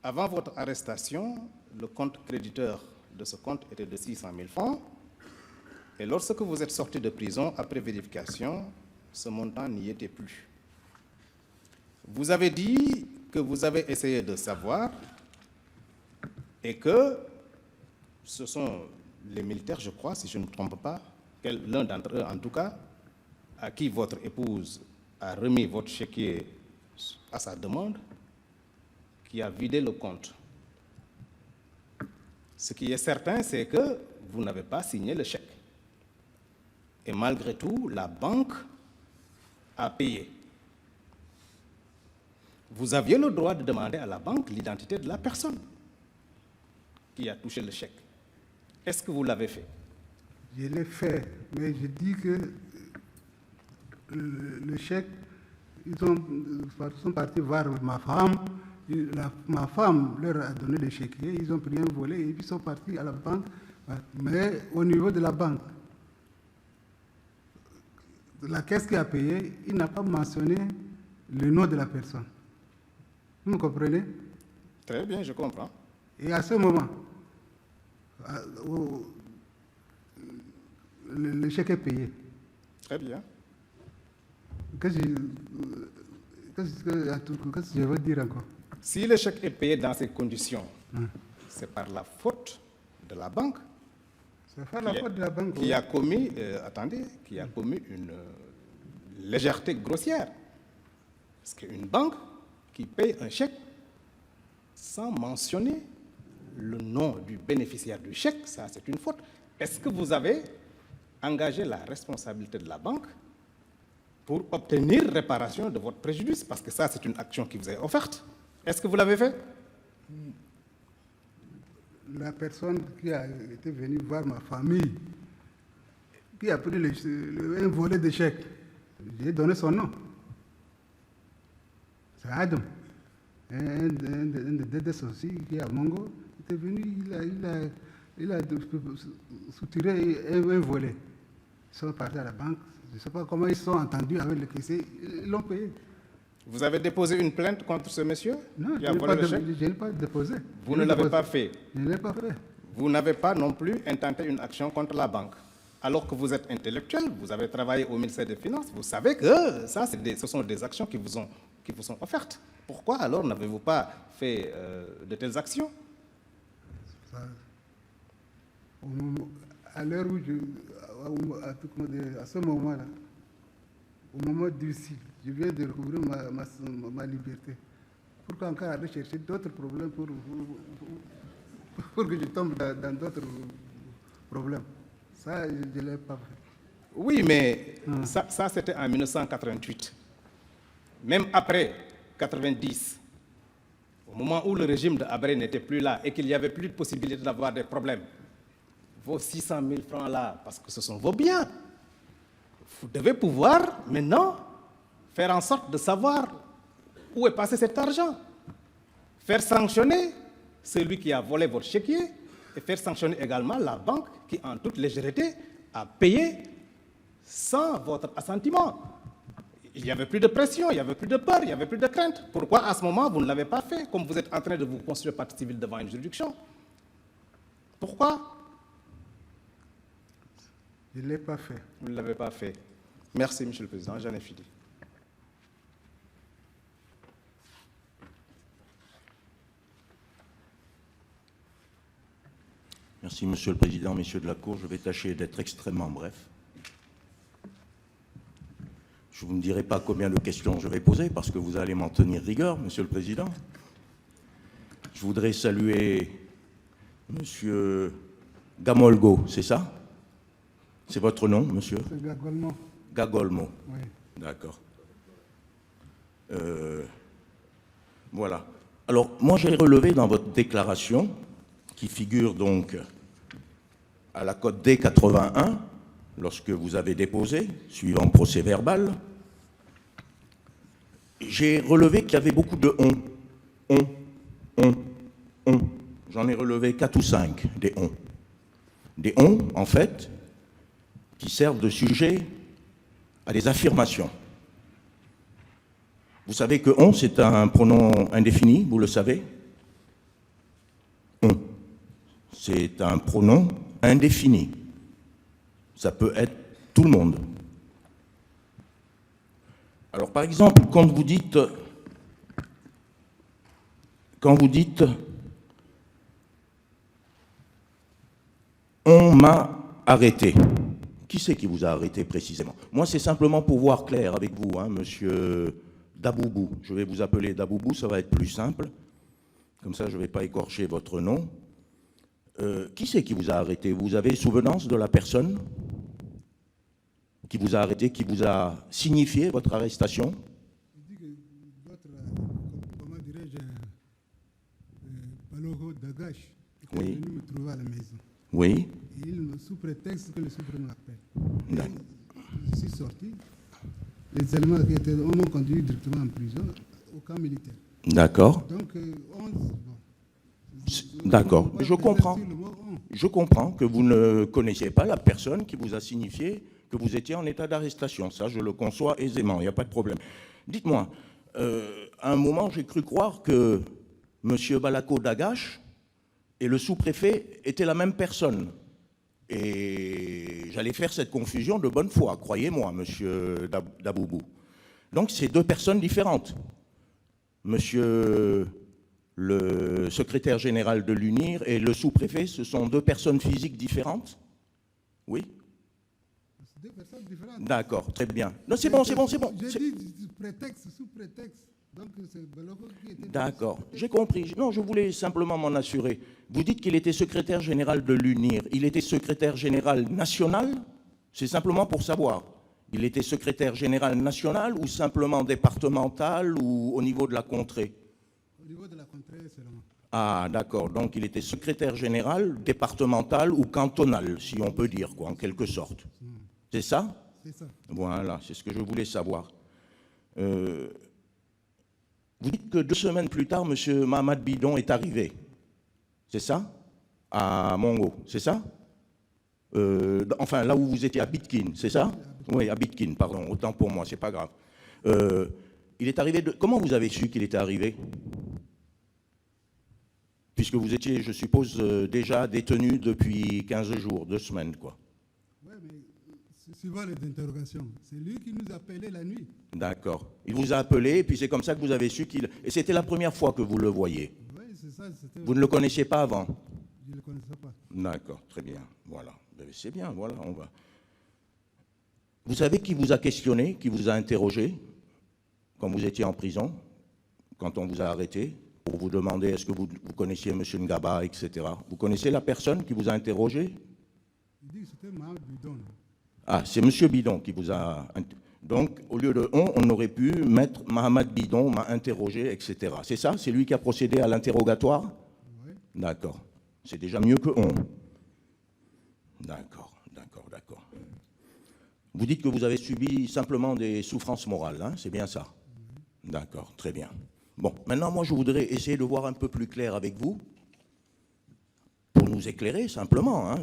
Avant votre arrestation, le compte créditeur de ce compte était de 600 000 francs. Et lorsque vous êtes sorti de prison, après vérification, ce montant n'y était plus. Vous avez dit que vous avez essayé de savoir et que ce sont les militaires, je crois, si je ne me trompe pas, l'un d'entre eux en tout cas, à qui votre épouse a remis votre chéquier à sa demande, qui a vidé le compte. Ce qui est certain, c'est que vous n'avez pas signé le chèque. Et malgré tout, la banque a payé. Vous aviez le droit de demander à la banque l'identité de la personne qui a touché le chèque. Est-ce que vous l'avez fait? Je l'ai fait, mais je dis que le chèque, ils sont partis voir ma femme. Ma femme leur a donné le chéquier, ils ont pris un volet et puis ils sont partis à la banque. Mais au niveau de la banque, la caisse qui a payé, il n'a pas mentionné le nom de la personne. Vous me comprenez? Très bien, je comprends. Et à ce moment, le chèque est payé. Très bien. Qu'est-ce que je veux dire encore? Si le chèque est payé dans ces conditions, c'est par la faute de la banque. C'est par la faute de la banque. Qui a commis, qui a commis une légèreté grossière. Parce qu'une banque qui paye un chèque sans mentionner le nom du bénéficiaire du chèque, ça c'est une faute. Est-ce que vous avez engagé la responsabilité de la banque pour obtenir réparation de votre préjudice? Parce que ça c'est une action qui vous est offerte. Est-ce que vous l'avez fait? La personne qui a été venue voir ma famille, qui a pris un volet de chèque, j'ai donné son nom. C'est Adam. Un de DDS aussi, qui est à Mongo, il était venu, il a soutiré un volet. Ils sont partis à la banque. Je ne sais pas comment ils sont entendus avec le caissier. Ils l'ont payé. Vous avez déposé une plainte contre ce monsieur? Non, qui a volé le chèque? je n'ai pas déposé. Vous ne l'avez pas fait? Je ne l'ai pas fait. Vous n'avez pas non plus intenté une action contre la banque. Alors que vous êtes intellectuel, vous avez travaillé au ministère des Finances, vous savez que ça, ce sont des actions qui vous sont offertes. Pourquoi alors n'avez-vous pas fait de telles actions? À l'heure où à ce moment-là, au moment difficile, je viens de recouvrir ma liberté. Pourquoi encore aller chercher d'autres problèmes pour que je tombe dans d'autres problèmes? Ça, je ne l'ai pas fait. Oui, mais ça c'était en 1988. Même après 90, au moment où le régime de Habré n'était plus là et qu'il n'y avait plus de possibilité d'avoir des problèmes, vos 600 000 francs là, parce que ce sont vos biens, vous devez pouvoir maintenant faire en sorte de savoir où est passé cet argent. Faire sanctionner celui qui a volé votre chéquier et faire sanctionner également la banque qui, en toute légèreté, a payé sans votre assentiment. Il n'y avait plus de pression, il n'y avait plus de peur, il n'y avait plus de crainte. Pourquoi à ce moment vous ne l'avez pas fait, comme vous êtes en train de vous constituer partie civile devant une juridiction? Pourquoi? Je ne l'ai pas fait. Vous ne l'avez pas fait. Merci, Monsieur le Président, j'en ai fini. Merci, Monsieur le Président, Messieurs de la Cour. Je vais tâcher d'être extrêmement bref. Je ne vous dirai pas combien de questions je vais poser, parce que vous allez m'en tenir rigueur, Monsieur le Président. Je voudrais saluer Monsieur Gamolgo, c'est ça? C'est votre nom, monsieur? C'est Gagolmo. Gagolmo. Oui. D'accord. Voilà. Alors, moi, j'ai relevé dans votre déclaration, qui figure donc à la cote D81, lorsque vous avez déposé, suivant le procès verbal, j'ai relevé qu'il y avait beaucoup de on. J'en ai relevé 4 ou 5, des on. Des on, en fait, qui servent de sujet à des affirmations. Vous savez que on, c'est un pronom indéfini, vous le savez? On. C'est un pronom indéfini. Ça peut être tout le monde. Alors, par exemple, quand vous dites quand vous dites « on m'a arrêté », qui c'est qui vous a arrêté précisément? Moi, c'est simplement pour voir clair avec vous, hein, monsieur Daboubou. Je vais vous appeler Daboubou, ça va être plus simple. Comme ça, je ne vais pas écorcher votre nom. Qui c'est qui vous a arrêté? Vous avez souvenance de la personne qui vous a arrêté, qui vous a signifié votre arrestation? Il dit que votre, comment dirais-je, Balogo Dagash est Oui. venu me trouver à la maison. Oui. Et il, sous prétexte que le suprême m'appelle. D'accord. Je suis sorti. Les éléments qui étaient, on m'a conduit directement en prison, au camp militaire. D'accord. Donc, 11, bon. D'accord. Je comprends. Sur le mot 11. Je comprends que vous ne connaissiez pas la personne qui vous a signifié que vous étiez en état d'arrestation. Ça, je le conçois aisément, il n'y a pas de problème. Dites-moi, à un moment, j'ai cru croire que M. Balako Dagash et le sous-préfet étaient la même personne. Et j'allais faire cette confusion de bonne foi, croyez-moi, M. Daboubou. Donc, c'est deux personnes différentes. Monsieur le secrétaire général de l'UNIR et le sous-préfet, ce sont deux personnes physiques différentes? Oui? C'est deux personnes différentes. D'accord, très bien. Non, c'est bon, c'est bon, c'est bon. J'ai dit prétexte, sous prétexte. Donc, c'est Balogo qui était. D'accord, j'ai compris. Non, je voulais simplement m'en assurer. Vous dites qu'il était secrétaire général de l'UNIR. Il était secrétaire général national? C'est simplement pour savoir. Il était secrétaire général national ou simplement départemental ou au niveau de la contrée? Au niveau de la contrée seulement. Ah, d'accord. Donc, il était secrétaire général, départemental ou cantonal, si on peut dire, quoi, en quelque sorte. C'est ça? C'est ça. Voilà, c'est ce que je voulais savoir. Vous dites que 2 semaines plus tard, M. Mahamad Bidon est arrivé. C'est ça? À Mongo, c'est ça? Enfin, là où vous étiez, à Bitkin, c'est ça? Oui, à Bitkin, pardon, autant pour moi, c'est pas grave. Il est arrivé de... Comment vous avez su qu'il était arrivé? Puisque vous étiez, je suppose, déjà détenu depuis 15 jours, 2 semaines, quoi. Oui, mais suivant les interrogations, c'est lui qui nous appelait la nuit. D'accord. Il vous a appelé, et puis c'est comme ça que vous avez su qu'il... Et c'était la première fois que vous le voyez? Oui, c'est ça. Vous ne le connaissiez pas avant? Je ne le connaissais pas. D'accord, très bien. Voilà. C'est bien, voilà, on va... Vous savez qui vous a questionné, qui vous a interrogé quand vous étiez en prison, quand on vous a arrêté, pour vous demander est-ce que vous connaissiez M. Ngaba, etc. Vous connaissez la personne qui vous a interrogé? Il dit que c'était Mahamad Bidon. Ah, c'est M. Bidon qui vous a... Donc, au lieu de on aurait pu mettre Mahamad Bidon m'a interrogé, etc. C'est ça? C'est lui qui a procédé à l'interrogatoire? Oui. D'accord. C'est déjà mieux que on. D'accord, d'accord, d'accord. Vous dites que vous avez subi simplement des souffrances morales, hein, c'est bien ça? D'accord, très bien. Bon, maintenant, moi, je voudrais essayer de voir un peu plus clair avec vous, pour nous éclairer, simplement. Hein,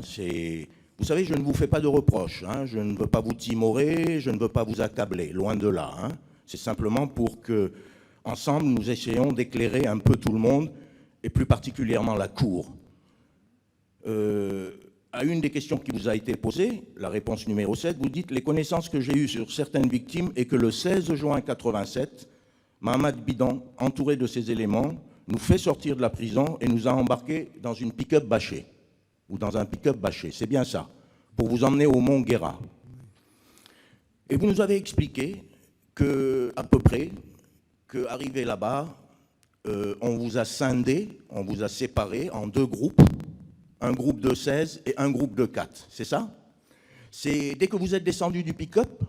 vous savez, je ne vous fais pas de reproches, hein, je ne veux pas vous timorer, je ne veux pas vous accabler, loin de là. Hein. C'est simplement pour que, ensemble, nous essayons d'éclairer un peu tout le monde, et plus particulièrement la Cour. À une des questions qui vous a été posée, la réponse numéro 7, vous dites « Les connaissances que j'ai eues sur certaines victimes est que le 16 juin 87, Mahamad Bidon, entouré de ces éléments, nous fait sortir de la prison et nous a embarqués dans une pick-up bâchée, ou dans un pick-up bâché, c'est bien ça, pour vous emmener au Mont Guéra. Et vous nous avez expliqué que, à peu près, qu'arrivé là-bas, on vous a scindé, on vous a séparé en 2 groupes, un groupe de 16 et un groupe de 4, c'est ça? C'est dès que vous êtes descendu du pick-up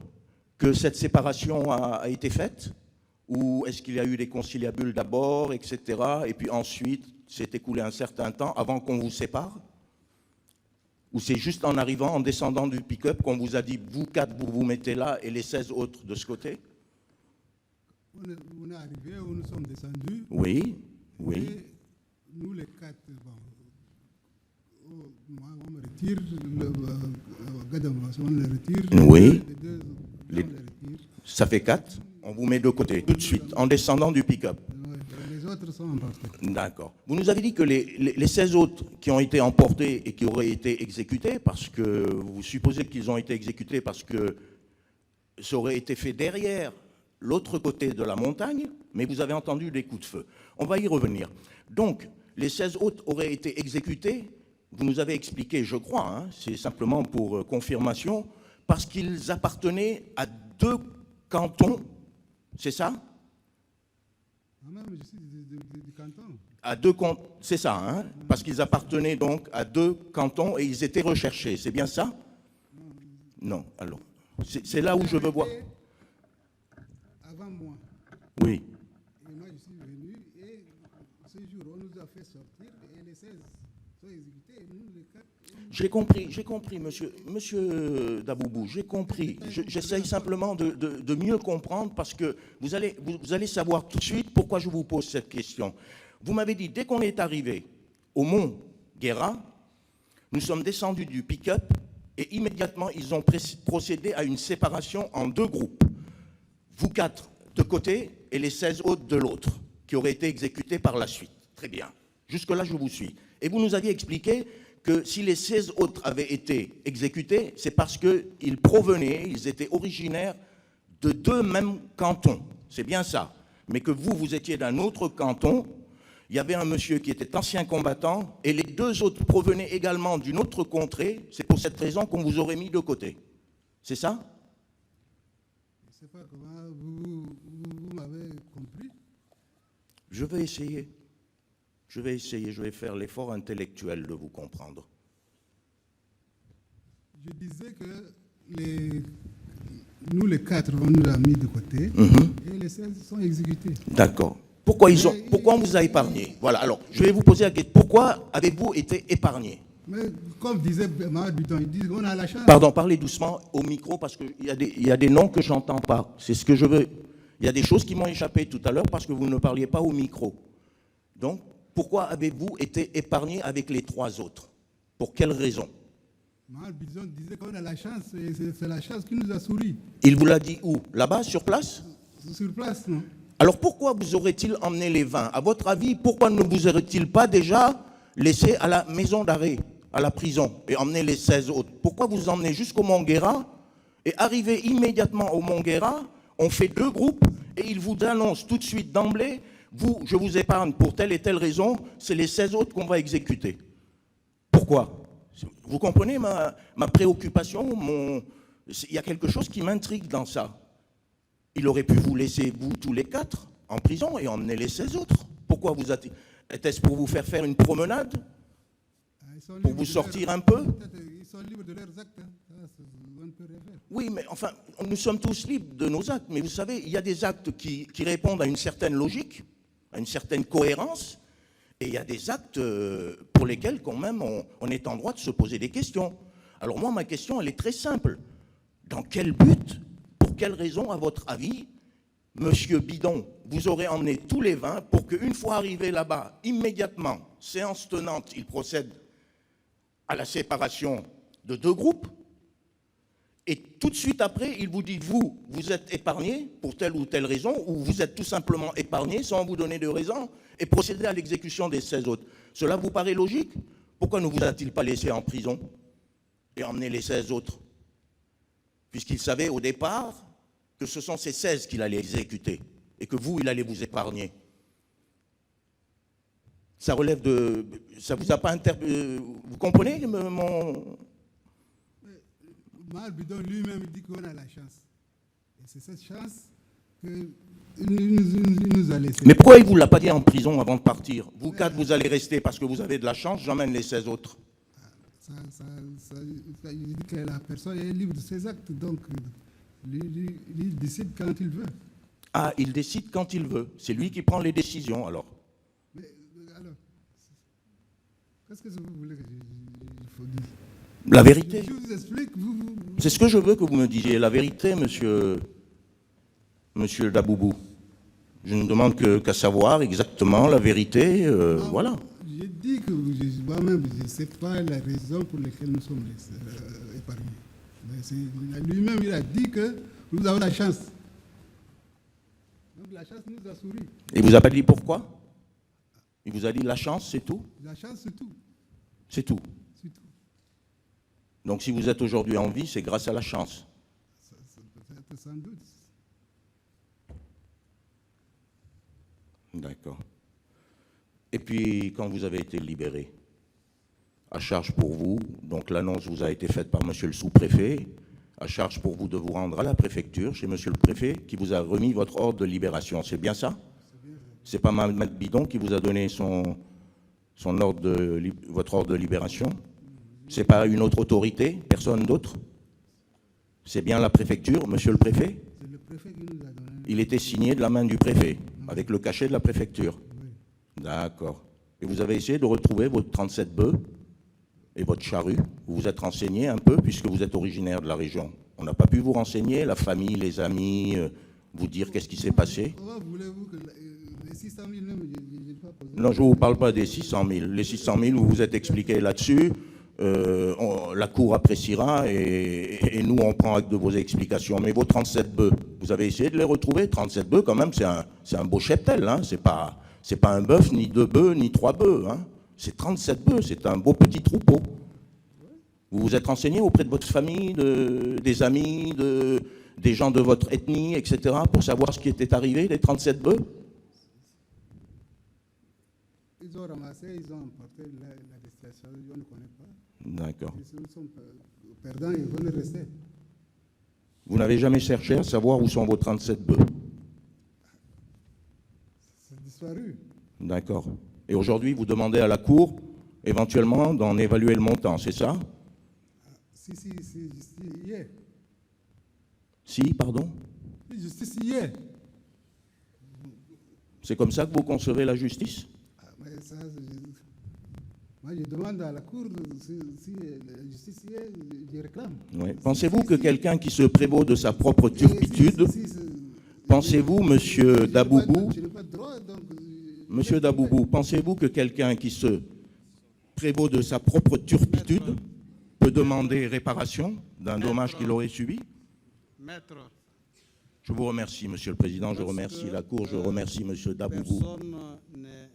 que cette séparation a été faite? Ou est-ce qu'il y a eu des conciliabules d'abord, etc. Et puis ensuite, s'est écoulé un certain temps avant qu'on vous sépare? Ou c'est juste en arrivant, en descendant du pick-up, qu'on vous a dit, vous 4, vous vous mettez là et les 16 autres de ce côté? On est arrivé, nous sommes descendus. Oui, oui. Et nous, les 4, bon, moi, on me retire, on le retire. Oui. Les 2, on le retire. Ça fait 4. On vous met de côté, tout de suite, en descendant du pick-up. Les autres sont emportés. D'accord. Vous nous avez dit que les 16 autres qui ont été emportés et qui auraient été exécutés, parce que vous supposez qu'ils ont été exécutés parce que ça aurait été fait derrière l'autre côté de la montagne, mais vous avez entendu des coups de feu. On va y revenir. Donc, les 16 autres auraient été exécutés, vous nous avez expliqué, je crois, hein, c'est simplement pour confirmation, parce qu'ils appartenaient à 2 cantons, c'est ça? Moi-même, je suis du canton. À 2 cantons, c'est ça, hein? Parce qu'ils appartenaient donc à 2 cantons et ils étaient recherchés, c'est bien ça? Non, alors, c'est là où je veux voir. Avant moi. Oui. Et moi, je suis venu et ce jour, on nous a fait sortir et les 16 sont exécutés et nous, les 4. J'ai compris, monsieur Daboubou, j'ai compris. J'essaye simplement de mieux comprendre parce que vous allez savoir tout de suite pourquoi je vous pose cette question. Vous m'avez dit, dès qu'on est arrivé au mont Guéra, nous sommes descendus du pick-up et immédiatement, ils ont procédé à une séparation en 2 groupes. Vous 4 de côté et les 16 autres de l'autre, qui auraient été exécutés par la suite. Très bien. Jusque-là, je vous suis. Et vous nous aviez expliqué que si les 16 autres avaient été exécutés, c'est parce qu'ils provenaient, ils étaient originaires de 2 mêmes cantons. C'est bien ça. Mais que vous étiez d'un autre canton. Il y avait un monsieur qui était ancien combattant et les 2 autres provenaient également d'une autre contrée. C'est pour cette raison qu'on vous aurait mis de côté. C'est ça? Je ne sais pas comment vous m'avez compris. Je vais essayer. Je vais faire l'effort intellectuel de vous comprendre. Je disais que nous, les 4, on nous a mis de côté et les 16 sont exécutés. D'accord. Pourquoi on vous a épargné? Voilà, alors, je vais vous poser la question. Pourquoi avez-vous été épargné? Mais comme disait Mahmoud Bidon, il dit qu'on a la chance. Pardon, parlez doucement au micro parce qu'il y a des noms que je n'entends pas. C'est ce que je veux. Il y a des choses qui m'ont échappé tout à l'heure parce que vous ne parliez pas au micro. Donc, pourquoi avez-vous été épargné avec les 3 autres? Pour quelle raison? Mahmoud Bidon disait qu'on a la chance et c'est la chance qui nous a souri. Il vous l'a dit où? Là-bas, sur place? Sur place, non? Alors pourquoi vous aurait-il emmené les 20? À votre avis, pourquoi ne vous aurait-il pas déjà laissé à la maison d'arrêt, à la prison, et emmené les 16 autres? Pourquoi vous emmenez jusqu'au Mont Guéra et arrivé immédiatement au Mont Guéra, on fait 2 groupes et il vous annonce tout de suite d'emblée, je vous épargne pour telle et telle raison, c'est les 16 autres qu'on va exécuter. Pourquoi? Vous comprenez ma préoccupation? Il y a quelque chose qui m'intrigue dans ça. Il aurait pu vous laisser, vous, tous les 4, en prison et emmener les 16 autres. Pourquoi vous était-ce pour vous faire une promenade? Pour vous sortir un peu? Ils sont libres de leurs actes. On peut refaire. Oui, mais enfin, nous sommes tous libres de nos actes. Mais vous savez, il y a des actes qui répondent à une certaine logique, à une certaine cohérence, et il y a des actes pour lesquels, quand même, on est en droit de se poser des questions. Alors moi, ma question, elle est très simple. Dans quel but? Pour quelle raison, à votre avis, Monsieur Bidon, vous aurez emmené tous les 20 pour qu'une fois arrivé là-bas, immédiatement, séance tenante, il procède à la séparation de 2 groupes, et tout de suite après, il vous dit, vous êtes épargné pour telle ou telle raison, ou vous êtes tout simplement épargné sans vous donner de raison, et procéder à l'exécution des 16 autres. Cela vous paraît logique? Pourquoi ne vous a-t-il pas laissé en prison et emmené les 16 autres? Puisqu'il savait au départ que ce sont ces 16 qu'il allait exécuter et que vous, il allait vous épargner. Ça relève de... Ça vous a pas vous comprenez mon... Mahmoud Bidon lui-même dit qu'on a la chance. Et c'est cette chance qu'il nous a laissé. Mais pourquoi il ne vous l'a pas dit en prison avant de partir? Vous 4, vous allez rester parce que vous avez de la chance, j'emmène les 16 autres. Il dit que la personne est libre de ses actes, donc il décide quand il veut. Ah, il décide quand il veut. C'est lui qui prend les décisions, alors. Mais alors, qu'est-ce que vous voulez que je faut dire? La vérité. Je vous explique, C'est ce que je veux que vous me disiez. La vérité, monsieur Daboubou. Je ne demande qu'à savoir exactement la vérité, voilà. J'ai dit que moi-même, je ne sais pas la raison pour laquelle nous sommes épargnés. Mais lui-même, il a dit que nous avons la chance. Donc la chance nous a souri. Il ne vous a pas dit pourquoi? Il vous a dit la chance, c'est tout? La chance, c'est tout. C'est tout. C'est tout. Donc si vous êtes aujourd'hui en vie, c'est grâce à la chance. Peut-être sans doute. D'accord. Et puis, quand vous avez été libéré, à charge pour vous, donc l'annonce vous a été faite par monsieur le sous-préfet, à charge pour vous de vous rendre à la préfecture, chez monsieur le préfet, qui vous a remis votre ordre de libération. C'est bien ça? C'est pas Mme Bidon qui vous a donné votre ordre de libération? C'est pas une autre autorité? Personne d'autre? C'est bien la préfecture, monsieur le préfet? C'est le préfet qui nous a donné. Il était signé de la main du préfet, avec le cachet de la préfecture. D'accord. Et vous avez essayé de retrouver votre 37 bœufs et votre charrue. Vous vous êtes renseigné un peu, puisque vous êtes originaire de la région. On n'a pas pu vous renseigner, la famille, les amis, vous dire qu'est-ce qui s'est passé? Comment voulez-vous que les 600 000 même, je n'ai pas posé. Non, je ne vous parle pas des 600 000. Les 600 000, vous vous êtes expliqué là-dessus. La Cour appréciera et nous, on prend acte de vos explications. Mais vos 37 bœufs, vous avez essayé de les retrouver? 37 bœufs, quand même, c'est un beau cheptel. Hein. C'est pas un bœuf, ni 2 bœufs, ni 3 bœufs. Hein. C'est 37 bœufs, c'est un beau petit troupeau. Vous vous êtes renseigné auprès de votre famille, des amis, des gens de votre ethnie, etc., pour savoir ce qui était arrivé, les 37 bœufs? Ils ont ramassé, ils ont emporté la destination, on ne connaît pas. D'accord. Ils sont perdants, ils vont rester. Vous n'avez jamais cherché à savoir où sont vos 37 bœufs? C'est disparu. D'accord. Et aujourd'hui, vous demandez à la Cour, éventuellement, d'en évaluer le montant, c'est ça? Si, hier. Si, pardon? Justice hier. C'est comme ça que vous concevez la justice? Mais ça, moi, je demande à la Cour si la justice hier, je réclame. Oui. Pensez-vous que quelqu'un qui se prévaut de sa propre turpitude, pensez-vous, monsieur Daboubou, monsieur Daboubou, pensez-vous que quelqu'un qui se prévaut de sa propre turpitude peut demander réparation d'un dommage qu'il aurait subi? Maître, Je vous remercie, monsieur le président, je remercie la Cour, je remercie monsieur Daboubou. personne n'est...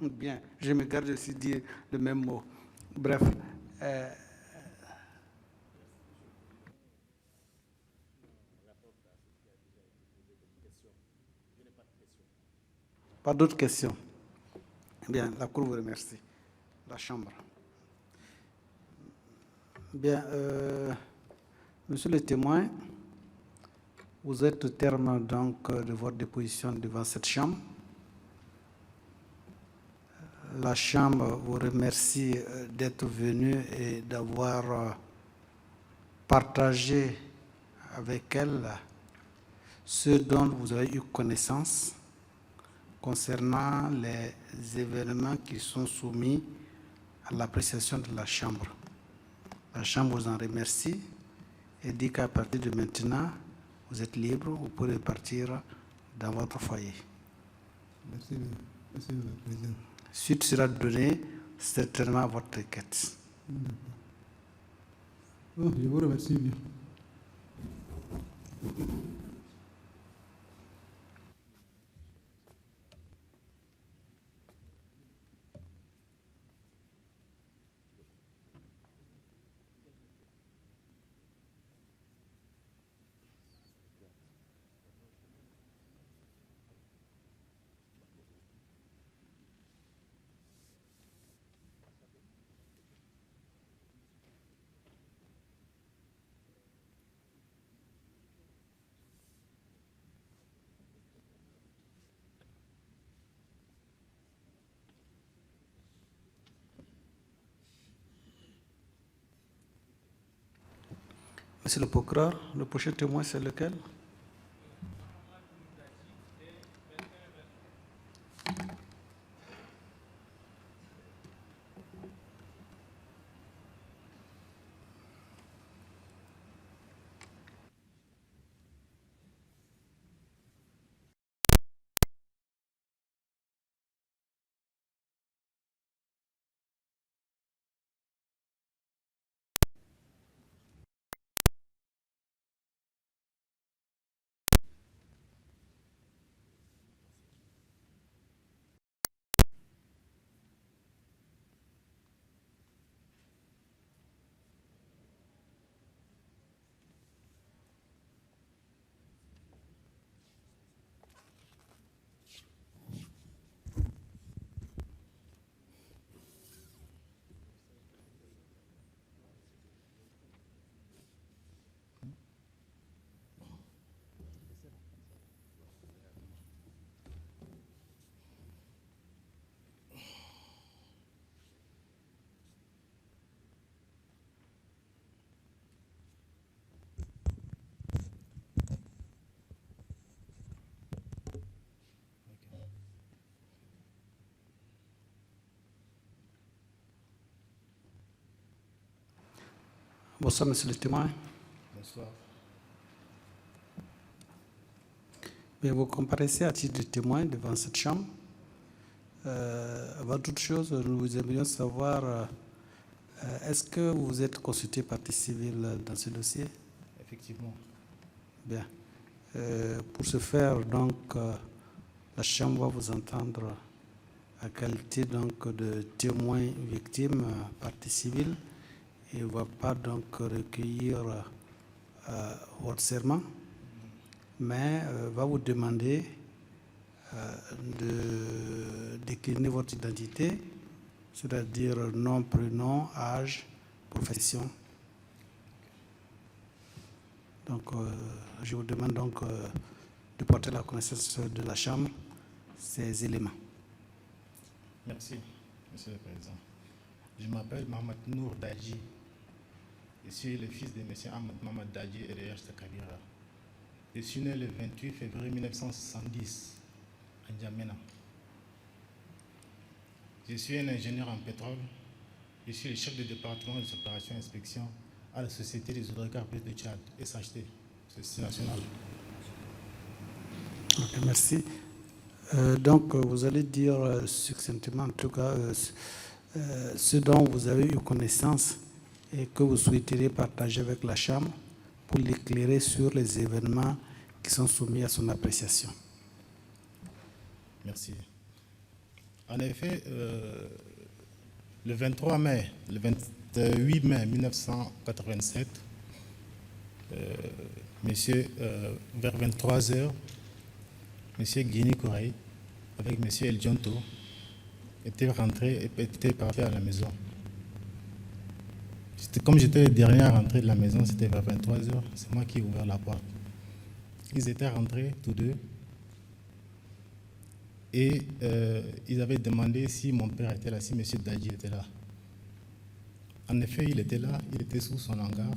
Bien, je me garde aussi de dire le même mot. Bref. Pas d'autres questions? Bien, la Cour vous remercie. La Chambre. Bien, monsieur le témoin, vous êtes au terme donc de votre déposition devant cette Chambre. La Chambre vous remercie d'être venu et d'avoir partagé avec elle ce dont vous avez eu connaissance concernant les événements qui sont soumis à l'appréciation de la Chambre. La Chambre vous en remercie et dit qu'à partir de maintenant, vous êtes libre, vous pourrez partir dans votre foyer. Merci, monsieur le président. Suite sera donnée certainement à votre requête. Bon, je vous remercie bien. Monsieur le procureur, le prochain témoin, c'est lequel? Bonsoir, monsieur le témoin. Bonsoir. Mais vous comparaissez à titre de témoin devant cette chambre. Avant toute chose, nous aimerions savoir, est-ce que vous êtes consulté partie civile dans ce dossier? Effectivement. Bien. Pour ce faire, donc, la chambre va vous entendre à qualité donc, de témoin victime, partie civile, et ne va pas donc recueillir votre serment, mais va vous demander de décliner votre identité, c'est-à-dire nom, prénom, âge, profession. Donc, je vous demande donc de porter la connaissance de la Chambre ces éléments. Merci, Monsieur le Président. Je m'appelle Mohamed Nour Dadji. Je suis le fils de M. Ahmed Mohamed Dadji et de H. Kabira. Je suis né le 28 février 1970 à N'Djamena. Je suis un ingénieur en pétrole. Je suis le chef du département des opérations et inspection à la Société des hydrocarbures de Tchad, SHT, Société nationale. Ok, merci. Donc, vous allez dire succinctement, en tout cas, ce dont vous avez eu connaissance et que vous souhaiteriez partager avec la Chambre pour l'éclairer sur les événements qui sont soumis à son appréciation. Merci. En effet, le 23 mai, le 28 mai 1987, vers 23 heures, M. Guini Kouraï, avec M. El Djonto, était rentré et était parti à la maison. Comme j'étais le dernier à rentrer de la maison, c'était vers 23 heures, c'est moi qui ai ouvert la porte. Ils étaient rentrés tous deux et ils avaient demandé si mon père était là, si M. Dadji était là. En effet, il était là, il était sous son hangar,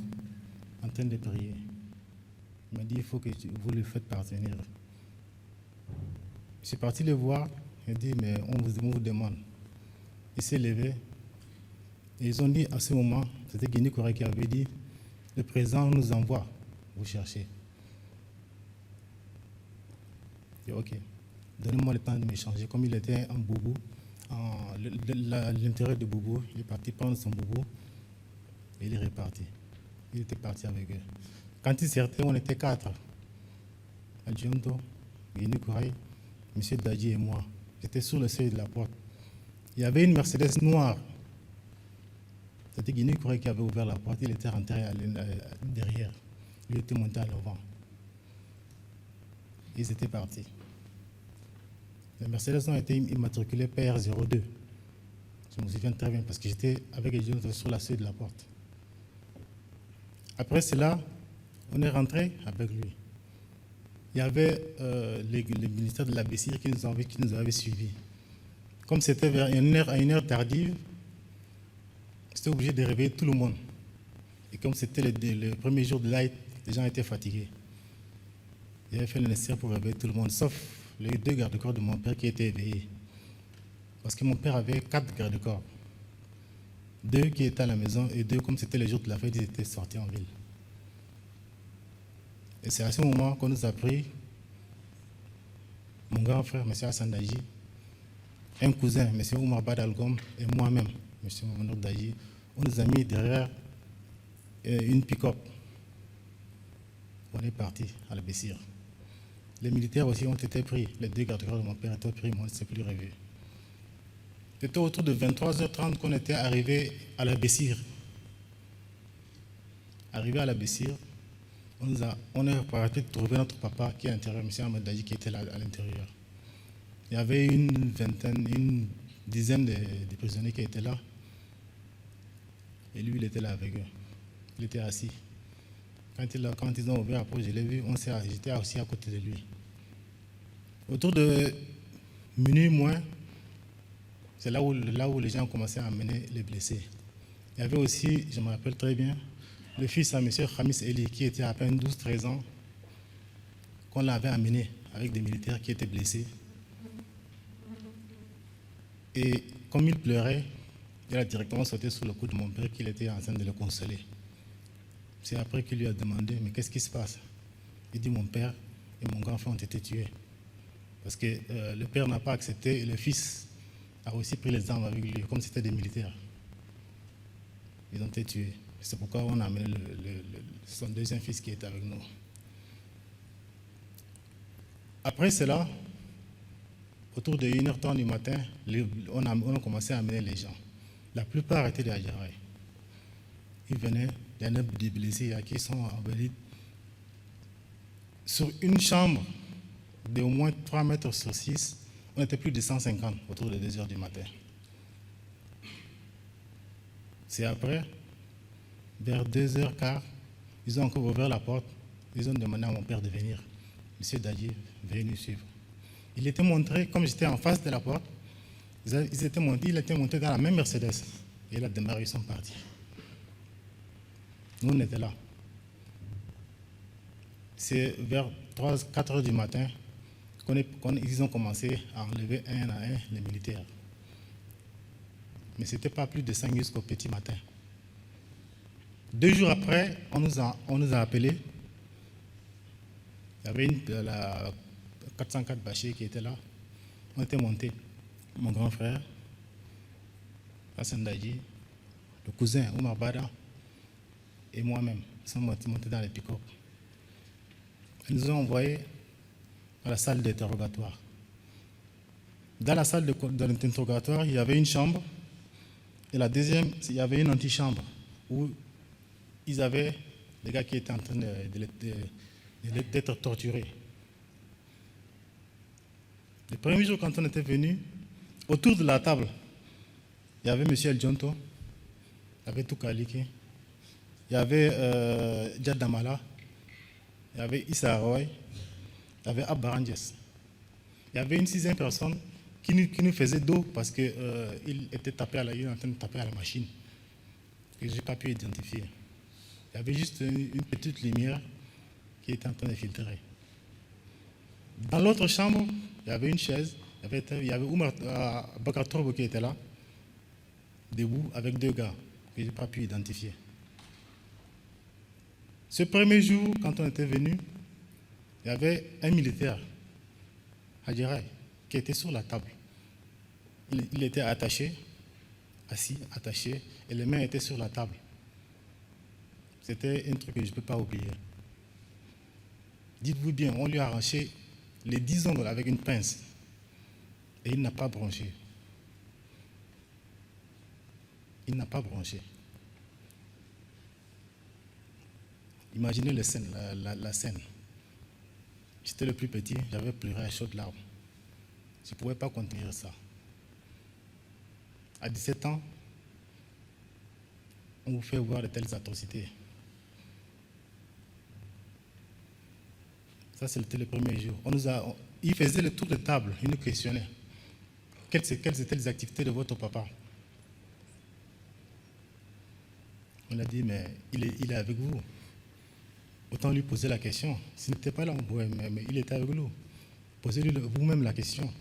en train de prier. Il m'a dit, il faut que vous le faites parvenir. Je suis parti le voir, il a dit, mais on vous demande. Il s'est levé, et ils ont dit à ce moment, c'était Guini Kouraï qui avait dit, le président nous envoie vous chercher. J'ai dit, ok, donnez-moi le temps de m'échanger. Comme il était en boubou, à l'intérieur de boubou, il est parti prendre son boubou, et il est reparti. Il était parti avec eux. Quand il sortait, on était 4. Adjunto, Guini Kouraï, M. Dadji et moi. J'étais sur le seuil de la porte. Il y avait une Mercedes noire. C'était Guini Kouraï qui avait ouvert la porte. Il était rentré derrière. Il était monté à l'avant. Ils étaient partis. La Mercedes a été immatriculée PR02. Je me souviens très bien parce que j'étais avec les jeunes sur la seuil de la porte. Après cela, on est rentré avec lui. Il y avait le ministère de la Bessire qui nous avait suivis. Comme c'était vers une heure tardive, j'étais obligé de réveiller tout le monde. Et comme c'était le premier jour de l'aide, les gens étaient fatigués. J'avais fait le nécessaire pour réveiller tout le monde, sauf les 2 gardes-corps de mon père qui étaient éveillés. Parce que mon père avait 4 gardes-corps. 2 qui étaient à la maison et 2, comme c'était le jour de la fête, ils étaient sortis en ville. Et c'est à ce moment qu'on nous a pris, mon grand frère, M. Hassan Dadji, un cousin, M. Oumar Badalgom, et moi-même, M. Mohamed Dadji. On nous a mis derrière une pick-up. On est parti à la Bessire. Les militaires aussi ont été pris. Les 2 gardes-corps de mon père étaient pris, moi, on ne s'est plus revu. C'était autour de 23h30 qu'on était arrivé à la Bessire. Arrivé à la Bessire, on est parti trouver notre papa qui est à l'intérieur, M. Ahmed Dadji, qui était là à l'intérieur. Il y avait une dizaine de prisonniers qui étaient là. Et lui, il était là avec eux. Il était assis. Quand ils ont ouvert la porte, je l'ai vu, j'étais aussi à côté de lui. Autour de minuit moins, c'est là où les gens ont commencé à amener les blessés. Il y avait aussi, je me rappelle très bien, le fils à M. Khamis Eli, qui était à peine 12-13 ans, qu'on l'avait amené avec des militaires qui étaient blessés. Et comme il pleurait, il a directement sauté sur le cou de mon père, qu'il était en train de le consoler. C'est après qu'il lui a demandé, mais qu'est-ce qui se passe? Il dit, mon père et mon grand frère ont été tués. Parce que le père n'a pas accepté et le fils a aussi pris les armes avec lui, comme c'était des militaires. Ils ont été tués. C'est pourquoi on a amené son deuxième fils qui est avec nous. Après cela, autour de 1h30 du matin, on a commencé à amener les gens. La plupart étaient des Adjaraï. Ils venaient, il y en a des blessés qui sont envoyés sur une chambre d'au moins 3 mètres sur 6. On était plus de 150 autour de 2h du matin. C'est après, vers 2h15, ils ont encore ouvert la porte. Ils ont demandé à mon père de venir. Monsieur Dadji, veuillez nous suivre. Il était montré, comme j'étais en face de la porte, il était monté dans la même Mercedes. Et il a démarré, ils sont partis. Nous, on était là. C'est vers 4 heures du matin qu'ils ont commencé à enlever un à un les militaires. Mais ce n'était pas plus de 5 jusqu'au petit matin. 2 jours après, on nous a appelés. Il y avait la 404 Bachir qui était là. On était montés. Mon grand frère, Hassan Dadji, le cousin Oumar Bada et moi-même. Nous sommes montés dans les pick-up. Ils nous ont envoyés à la salle d'interrogatoire. Dans la salle d'interrogatoire, il y avait une chambre. Et la deuxième, il y avait une antichambre où ils avaient les gars qui étaient en train d'être torturés. Le premier jour, quand on était venu, autour de la table, il y avait M. El Djonto, il y avait Toukaliki, il y avait Djad Damala, il y avait Issa Roy, il y avait Abba Ranges. Il y avait une 6e personne qui nous faisait dos parce qu'il était en train de taper à la machine, que je n'ai pas pu identifier. Il y avait juste une petite lumière qui était en train de filtrer. Dans l'autre chambre, il y avait une chaise, il y avait Oumar Bakar Torbo qui était là, debout, avec 2 gars que je n'ai pas pu identifier. Ce premier jour, quand on était venu, il y avait un militaire, Hadjiraï, qui était sur la table. Il était attaché, assis, attaché, et les mains étaient sur la table. C'était un truc que je ne peux pas oublier. Dites-vous bien, on lui a arraché les 10 ongles avec une pince, et il n'a pas bronché. Il n'a pas bronché. Imaginez la scène. J'étais le plus petit, j'avais pleuré à chaudes larmes. Je ne pouvais pas contenir ça. À 17 ans, on vous fait voir de telles atrocités. Ça, c'était le premier jour. Il faisait le tour de table, il nous questionnait. Quelles étaient les activités de votre papa? On a dit, mais il est avec vous. Autant lui poser la question. S'il n'était pas là, mais il était avec nous. Posez-lui vous-même la question.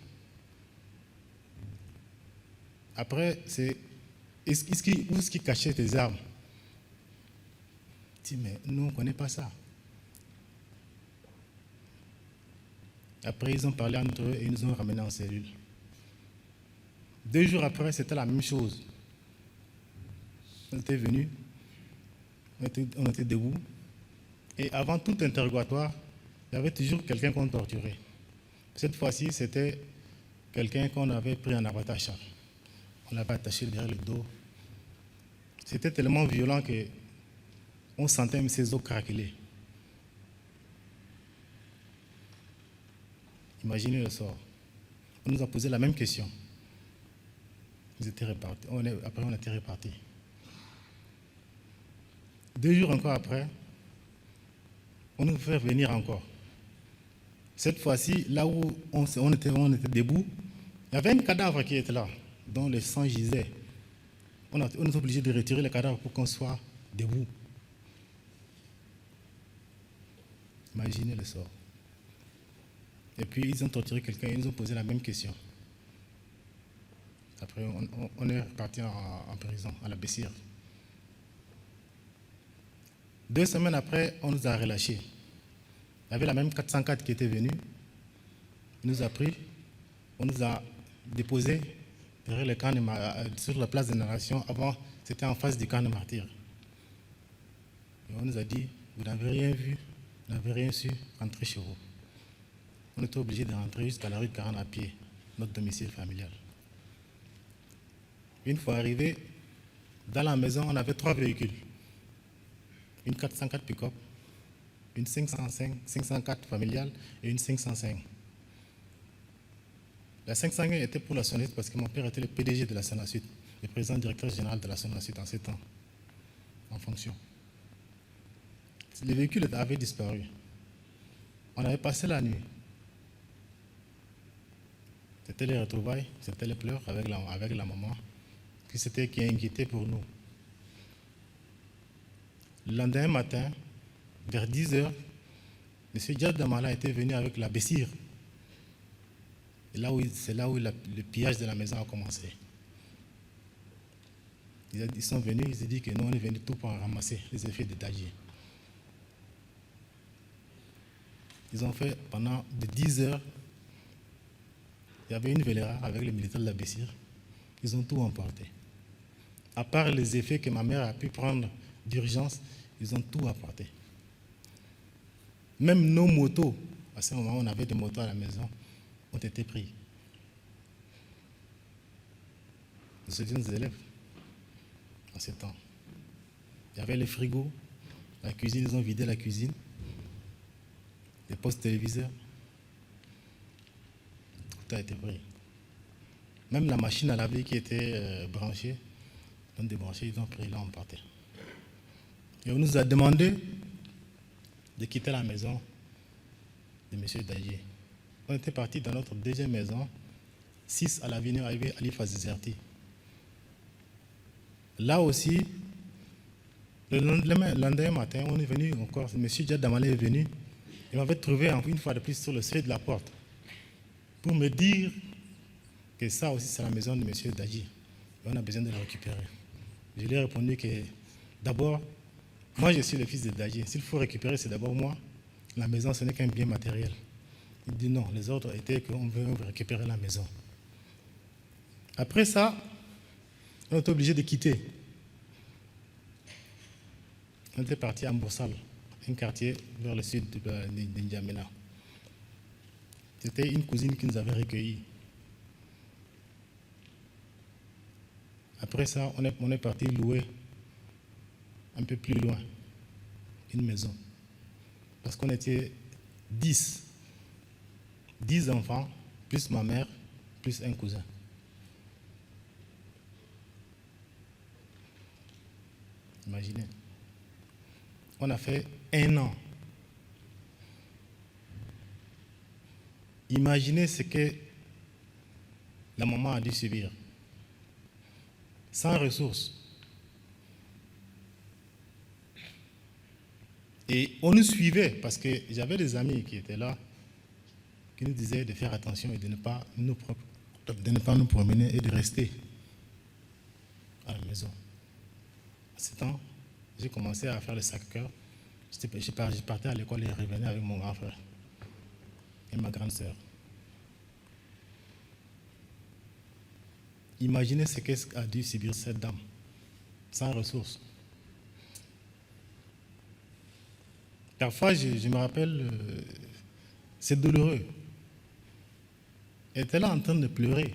Après, c'est où est-ce qu'il cachait tes armes? Je dis, mais nous, on ne connaît pas ça. Après, ils ont parlé entre eux et ils nous ont ramenés en cellule. 2 jours après, c'était la même chose. On était venus, on était debout. Et avant tout interrogatoire, il y avait toujours quelqu'un qu'on torturait. Cette fois-ci, c'était quelqu'un qu'on avait pris en abattage. On l'avait attaché derrière le dos. C'était tellement violent qu'on sentait même ses os craqueler. Imaginez le sort. On nous a posé la même question. Ils étaient répartis. Après, on était répartis. 2 jours encore après, on nous fait venir encore. Cette fois-ci, là où on était debout, il y avait un cadavre qui était là, dont le sang gisait. On est obligé de retirer le cadavre pour qu'on soit debout. Imaginez le sort. Et puis, ils ont torturé quelqu'un, ils nous ont posé la même question. Après, on est reparti en prison, à la Bessire. 2 semaines après, on nous a relâchés. Il y avait la même 404 qui était venue. Il nous a pris, on nous a déposés derrière le camp sur la place de narration. Avant, c'était en face du camp de martyrs. Et on nous a dit, vous n'avez rien vu, vous n'avez rien su, rentrez chez vous. On était obligés de rentrer jusqu'à la rue de 40 à pied, notre domicile familial. Une fois arrivés, dans la maison, on avait 3 véhicules. Une 404 pick-up, une 504 familiale et une 505. La 505 était pour la Sonasud parce que mon père était le PDG de la Sonasud, le président directeur général de la Sonasud en 7 ans, en fonction. Les véhicules avaient disparu. On avait passé la nuit. C'était les retrouvailles, c'était les pleurs avec la maman, qui inquiétait pour nous. Le lendemain matin, vers 10 h, M. Djad Damala était venu avec la Bessire. C'est là où le pillage de la maison a commencé. Ils sont venus, ils ont dit que nous, on est venus tout pour ramasser les effets de Dadji. Ils ont fait pendant de 10 h, il y avait une véléra avec les militaires de la Bessire. Ils ont tout emporté. À part les effets que ma mère a pu prendre d'urgence, ils ont tout emporté. Même nos motos, à ce moment, on avait des motos à la maison, ont été pris. Nous étions des élèves en ce temps. Il y avait les frigos, la cuisine, ils ont vidé la cuisine, les postes téléviseurs. Tout a été pris. Même la machine à laver qui était branchée, ils ont débranché, ils ont pris, là on partait. Et on nous a demandé de quitter la maison de M. Dadji. On était partis dans notre deuxième maison, 6 à l'avenue Alifa Zizerti. Là aussi, le lendemain matin, on est venu encore, M. Djad Damala est venu, il m'avait trouvé une fois de plus sur le seuil de la porte pour me dire que ça aussi c'est la maison de M. Dadji et on a besoin de la récupérer. Je lui ai répondu que d'abord, moi je suis le fils de Dadji, s'il faut récupérer c'est d'abord moi, la maison ce n'est qu'un bien matériel. Il dit non, les ordres étaient qu'on veut récupérer la maison. Après ça, on était obligé de quitter. On était parti à Mboussal, un quartier vers le sud de N'Djamena. C'était une cousine qui nous avait recueillis. Après ça, on est parti louer un peu plus loin une maison. Parce qu'on était 10 enfants, plus ma mère, plus un cousin. Imaginez. On a fait 1 an. Imaginez ce que la maman a dû subir. Sans ressources. Et on nous suivait parce que j'avais des amis qui étaient là, qui nous disaient de faire attention et de ne pas nous promener et de rester à la maison. À ce temps, j'ai commencé à faire le Sacré-Cœur. Je partais à l'école et revenais avec mon grand frère et ma grande sœur. Imaginez ce qu'a dû subir cette dame, sans ressources. Parfois, je me rappelle, c'est douloureux. Elle était là en train de pleurer.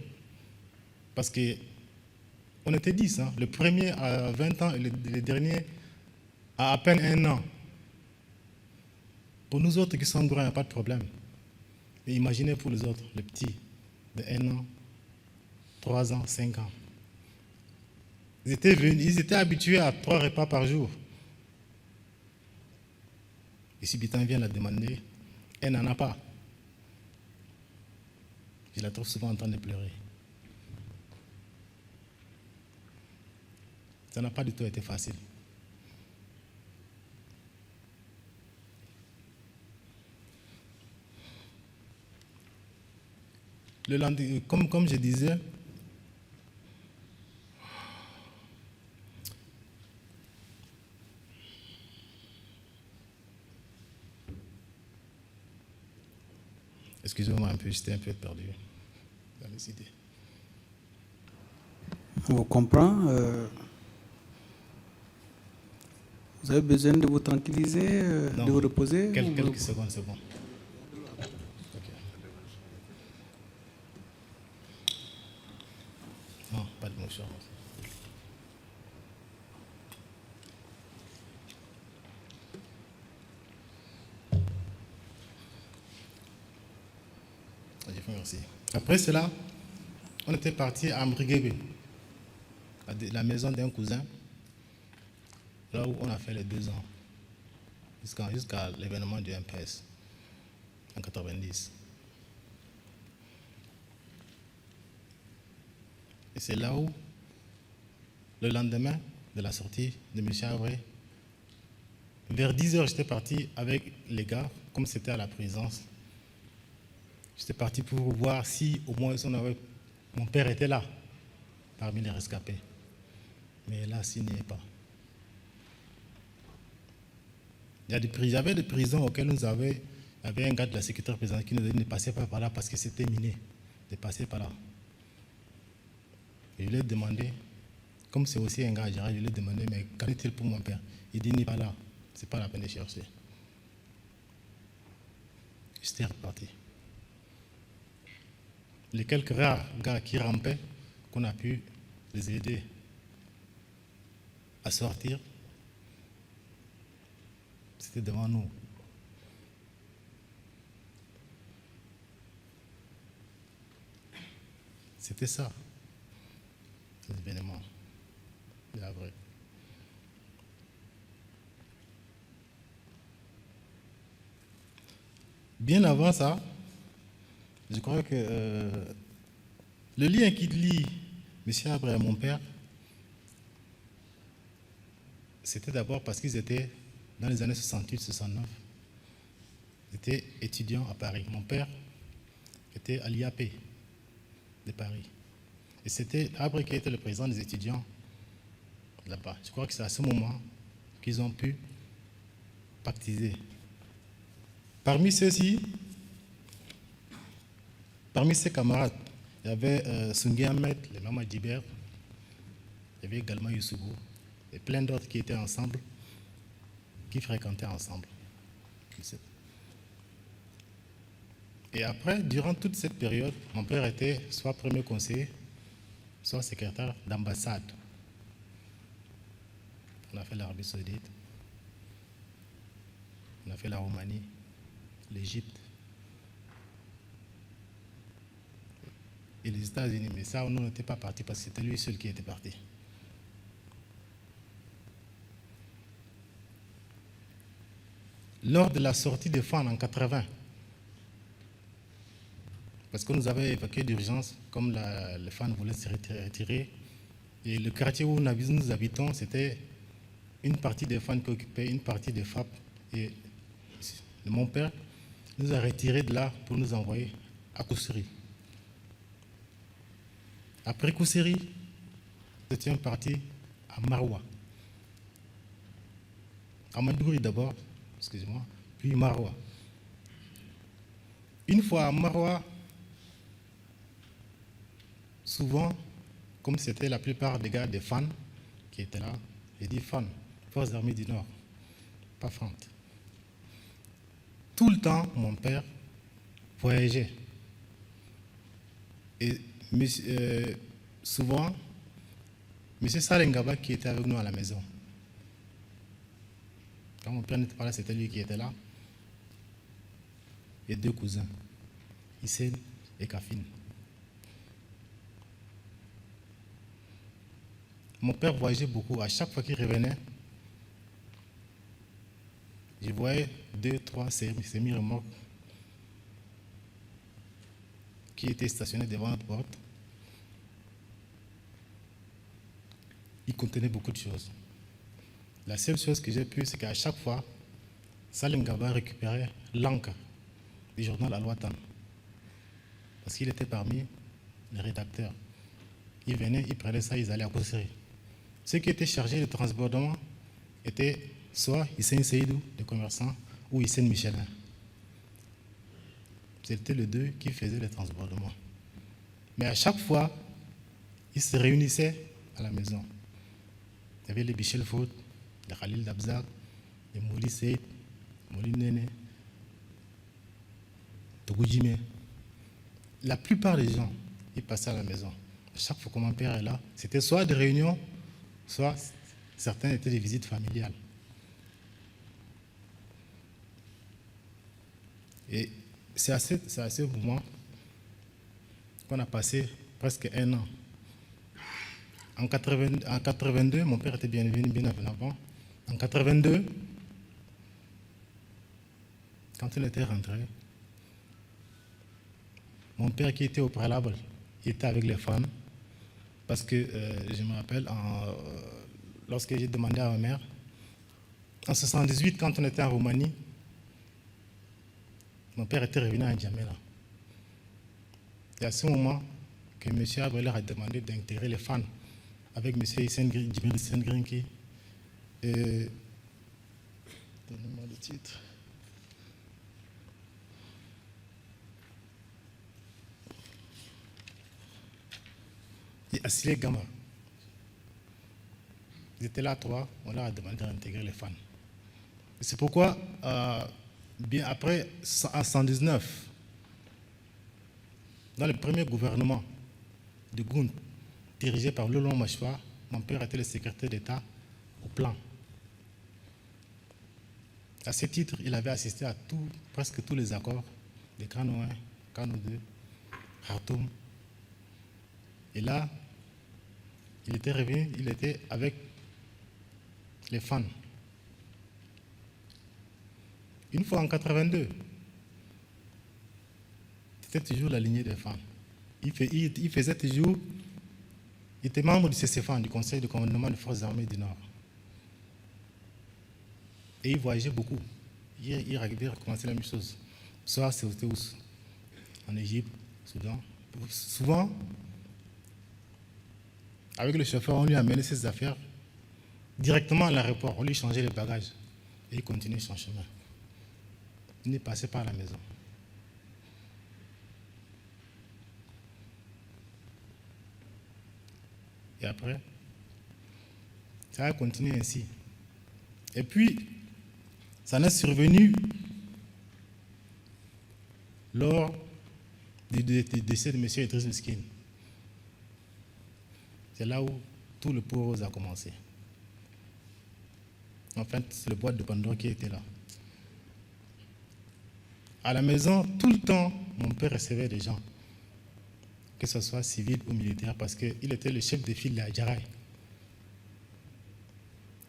Parce qu'on était 10, hein, le premier à 20 ans et le dernier à peine 1 an. Pour nous autres qui sommes grands, il n'y a pas de problème. Mais imaginez pour les autres, les petits de 1 an, 3 ans, 5 ans. Ils étaient habitués à 3 repas par jour. Et subitement vient la demander, elle n'en a pas. Je la trouve souvent en train de pleurer. Ça n'a pas du tout été facile. Le lendemain, comme je disais, Excusez-moi un peu, j'étais un peu perdu dans les idées. On comprend. Vous avez besoin de vous tranquilliser, Non, de vous reposer. Quelques secondes, c'est bon. Ok. Non, pas de mouchoir. Merci. Après cela, on était parti à Mbriguébé, la maison d'un cousin, là où on a fait les 2 ans, jusqu'à l'événement du MPS en 90. Et c'est là où, le lendemain de la sortie de M. Abré, vers 10h, j'étais parti avec les gars, comme c'était à la présence. J'étais parti pour voir si au moins mon père était là, parmi les rescapés. Mais là, il n'y est pas. Il y avait des prisons auxquelles il y avait un gars de la sécurité présidentielle qui nous a dit ne passez pas par là parce que c'était miné, de passer par là. Et je lui ai demandé, comme c'est aussi un gars à Gérard, je lui ai demandé, mais qu'en est-il pour mon père? Il dit, il n'est pas là, c'est pas la peine de chercher. J'étais reparti. Les quelques rares gars qui rampaient, qu'on a pu les aider à sortir, c'était devant nous. C'était ça, l'événement. C'est la vraie. Bien avant ça, je crois que le lien qui lie M. Abré et mon père, c'était d'abord parce qu'ils étaient dans les années 68-69. Ils étaient étudiants à Paris. Mon père était à l'IAP de Paris. Et c'était Abré qui était le président des étudiants là-bas. Je crois que c'est à ce moment qu'ils ont pu pactiser. Parmi ceux-ci, parmi ses camarades, il y avait Sungui Ahmed, le Mama Djiber, il y avait également Youssougou, et plein d'autres qui étaient ensemble, qui fréquentaient ensemble. Et après, durant toute cette période, mon père était soit premier conseiller, soit secrétaire d'ambassade. On a fait l'Arabie Saoudite, on a fait la Roumanie, l'Égypte et les États-Unis. Mais ça, on n'était pas parti parce que c'était lui seul qui était parti. Lors de la sortie de FAN en 80, parce que nous avions évacué d'urgence, comme le FAN voulait se retirer, et le quartier où nous habitons, c'était une partie des FAN qui occupait une partie des FAP. Et mon père nous a retirés de là pour nous envoyer à Koussiri. Après Koussiri, nous étions partis à Maroua. À Madouri d'abord, excusez-moi, puis Maroua. Une fois à Maroua, souvent, comme c'était la plupart des gars des FAN qui étaient là, j'ai dit FAN, Forces armées du Nord, pas FAN. Tout le temps, mon père voyageait. Et souvent, M. Salengaba qui était avec nous à la maison. Quand mon père n'était pas là, c'était lui qui était là. Et 2 cousins, Hissène et Kafine. Mon père voyageait beaucoup. À chaque fois qu'il revenait, je voyais 2, 3 semi-remorques qui étaient stationnés devant notre porte. Ils contenaient beaucoup de choses. La seule chose que j'ai pu, c'est qu'à chaque fois, Salim Gaba récupérait l'encre du journal Al-Watan. Parce qu'il était parmi les rédacteurs. Ils venaient, ils prenaient ça, ils allaient à Koussiri. Ceux qui étaient chargés de transbordement étaient soit Hissène Seydou, le commerçant, ou Hissène Michelin. c'était les deux qui faisaient les transbordements. Mais à chaque fois, ils se réunissaient à la maison. Il y avait les Bichel Fout, les Khalil Dabzak, les Mouli Seyd, Mouli Nene, Togoujime. La plupart des gens, ils passaient à la maison. À chaque fois que mon père est là, c'était soit des réunions, soit certains étaient des visites familiales. Et c'est à ce moment qu'on a passé presque un an. En 82, mon père était bien avant. En 82, quand il était rentré, mon père qui était au préalable, il était avec les femmes. Parce que je me rappelle, lorsque j'ai demandé à ma mère, en 78, quand on était en Roumanie, mon père était revenu à N'Djamena. Et à ce moment que M. Abreler a demandé d'intégrer les fans avec M. Djibril Hissène Grinki. Donnez-moi le titre. Et Assile Gama. Ils étaient là, trois, on leur a demandé d'intégrer les fans. C'est pourquoi, bien après, en 119, dans le premier gouvernement de Goun, dirigé par Lolon Machwa, mon père était le secrétaire d'État au plan. À ce titre, il avait assisté à presque tous les accords de Kano 1, Kano 2, Khartoum. Et là, il était revenu, il était avec les fans. Une fois en 82, c'était toujours la lignée des fans. Il faisait toujours, il était membre du CCFAN, du Conseil de commandement des forces armées du Nord. Et il voyageait beaucoup. Il recommençait la même chose. Soit c'était en Égypte, Soudan. Souvent, avec le chauffeur, on lui amenait ses affaires directement à l'aéroport. On lui changeait les bagages. Et il continuait son chemin. Il ne passait pas à la maison. Et après, ça a continué ainsi. Et puis, ça n'est survenu lors du décès de M. Idriss Miskin. C'est là où tout le pauvre a commencé. En fait, c'est le boîte de Pandore qui était là. À la maison, tout le temps, mon père recevait des gens, que ce soit civil ou militaire, parce qu'il était le chef de file de Adjaraï.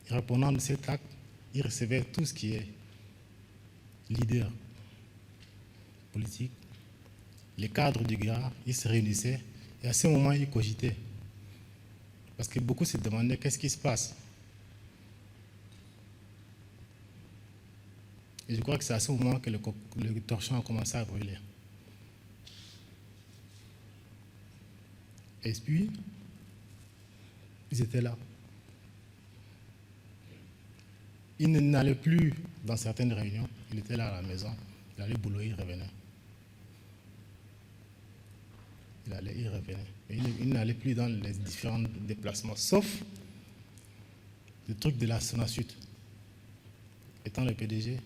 Répondant de cet acte, il recevait tout ce qui est leader politique, les cadres du Guéra, ils se réunissaient, et à ce moment, ils cogitaient. Parce que beaucoup se demandaient qu'est-ce qui se passe. Et je crois que c'est à ce moment que le torchon a commencé à brûler. Et puis, ils étaient là. Il n'allait plus dans certaines réunions. Il était là à la maison. Il allait boulot, il revenait. Il allait, il revenait. Et il n'allait plus dans les différents déplacements, sauf le truc de la Sonasud. Étant le PDG,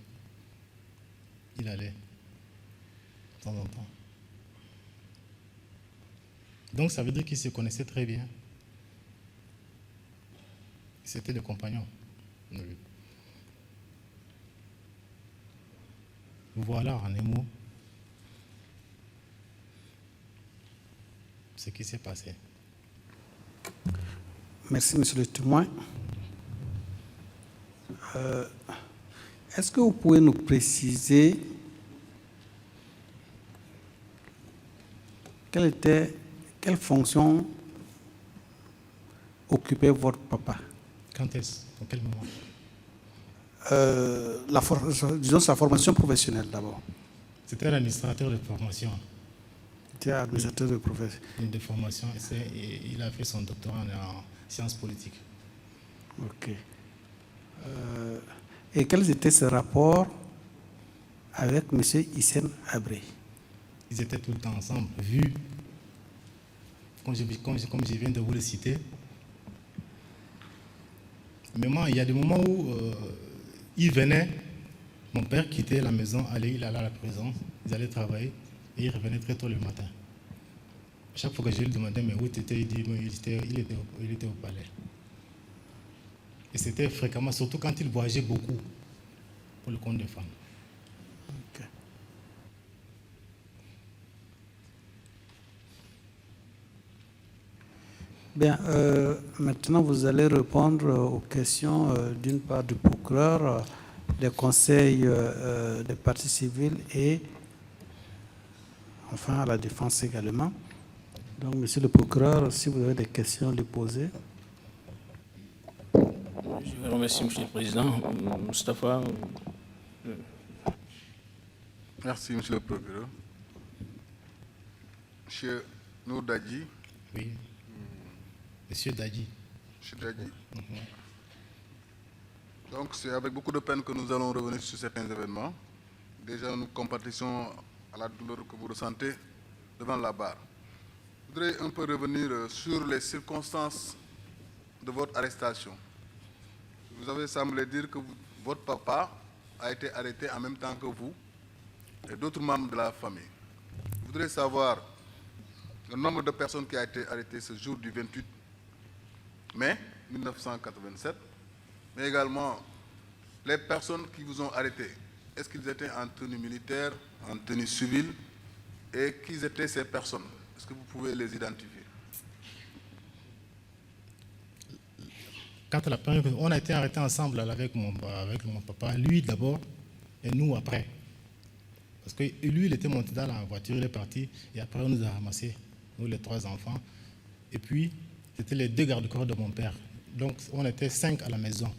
il allait de temps en temps. Donc ça veut dire qu'ils se connaissaient très bien. C'était des compagnons. Oui. Voilà en un mot ce qui s'est passé. Merci, monsieur le témoin. Est-ce que vous pouvez nous préciser quelle fonction occupait votre papa? Quand est-ce? À quel moment? Disons sa formation professionnelle d'abord. C'était l'administrateur de formation. C'était administrateur de profession. De formation, et il a fait son doctorat en sciences politiques. Ok. Et quels étaient ses rapports avec M. Hissène Habré? ils étaient tout le temps ensemble, vu, comme je viens de vous le citer. Mais moi, il y a des moments où il venait, mon père quittait la maison, il allait à la prison, ils allaient travailler et il revenait très tôt le matin. Chaque fois que je lui demandais, mais où tu étais, il dit, il était au palais. Et c'était fréquemment, surtout quand il voyageait beaucoup pour le compte des femmes. Ok. Bien, maintenant vous allez répondre aux questions d'une part du procureur, des conseils des parties civiles et enfin à la défense également. Donc, monsieur le procureur, si vous avez des questions à lui poser. Je vous remercie, monsieur le président. Moustapha. Merci, monsieur le procureur. Monsieur Nourdadji. Oui. Monsieur Dadji. Monsieur Dadji. Donc, c'est avec beaucoup de peine que nous allons revenir sur certains événements. Déjà, nous compatissons à la douleur que vous ressentez devant la barre. Je voudrais un peu revenir sur les circonstances de votre arrestation. Vous avez semblé dire que votre papa a été arrêté en même temps que vous et d'autres membres de la famille. Je voudrais savoir le nombre de personnes qui ont été arrêtées ce jour du 28 mai 1987, mais également les personnes qui vous ont arrêté. Est-ce qu'ils étaient en tenue militaire, en tenue civile, et qui étaient ces personnes? Est-ce que vous pouvez les identifier? Quand on a été arrêtés ensemble avec mon papa, lui d'abord et nous après. Parce que lui, il était monté dans la voiture, il est parti, et après on nous a ramassés, nous les 3 enfants. Et puis, c'était les 2 gardes-corps de mon père. Donc, on était 5 à la maison.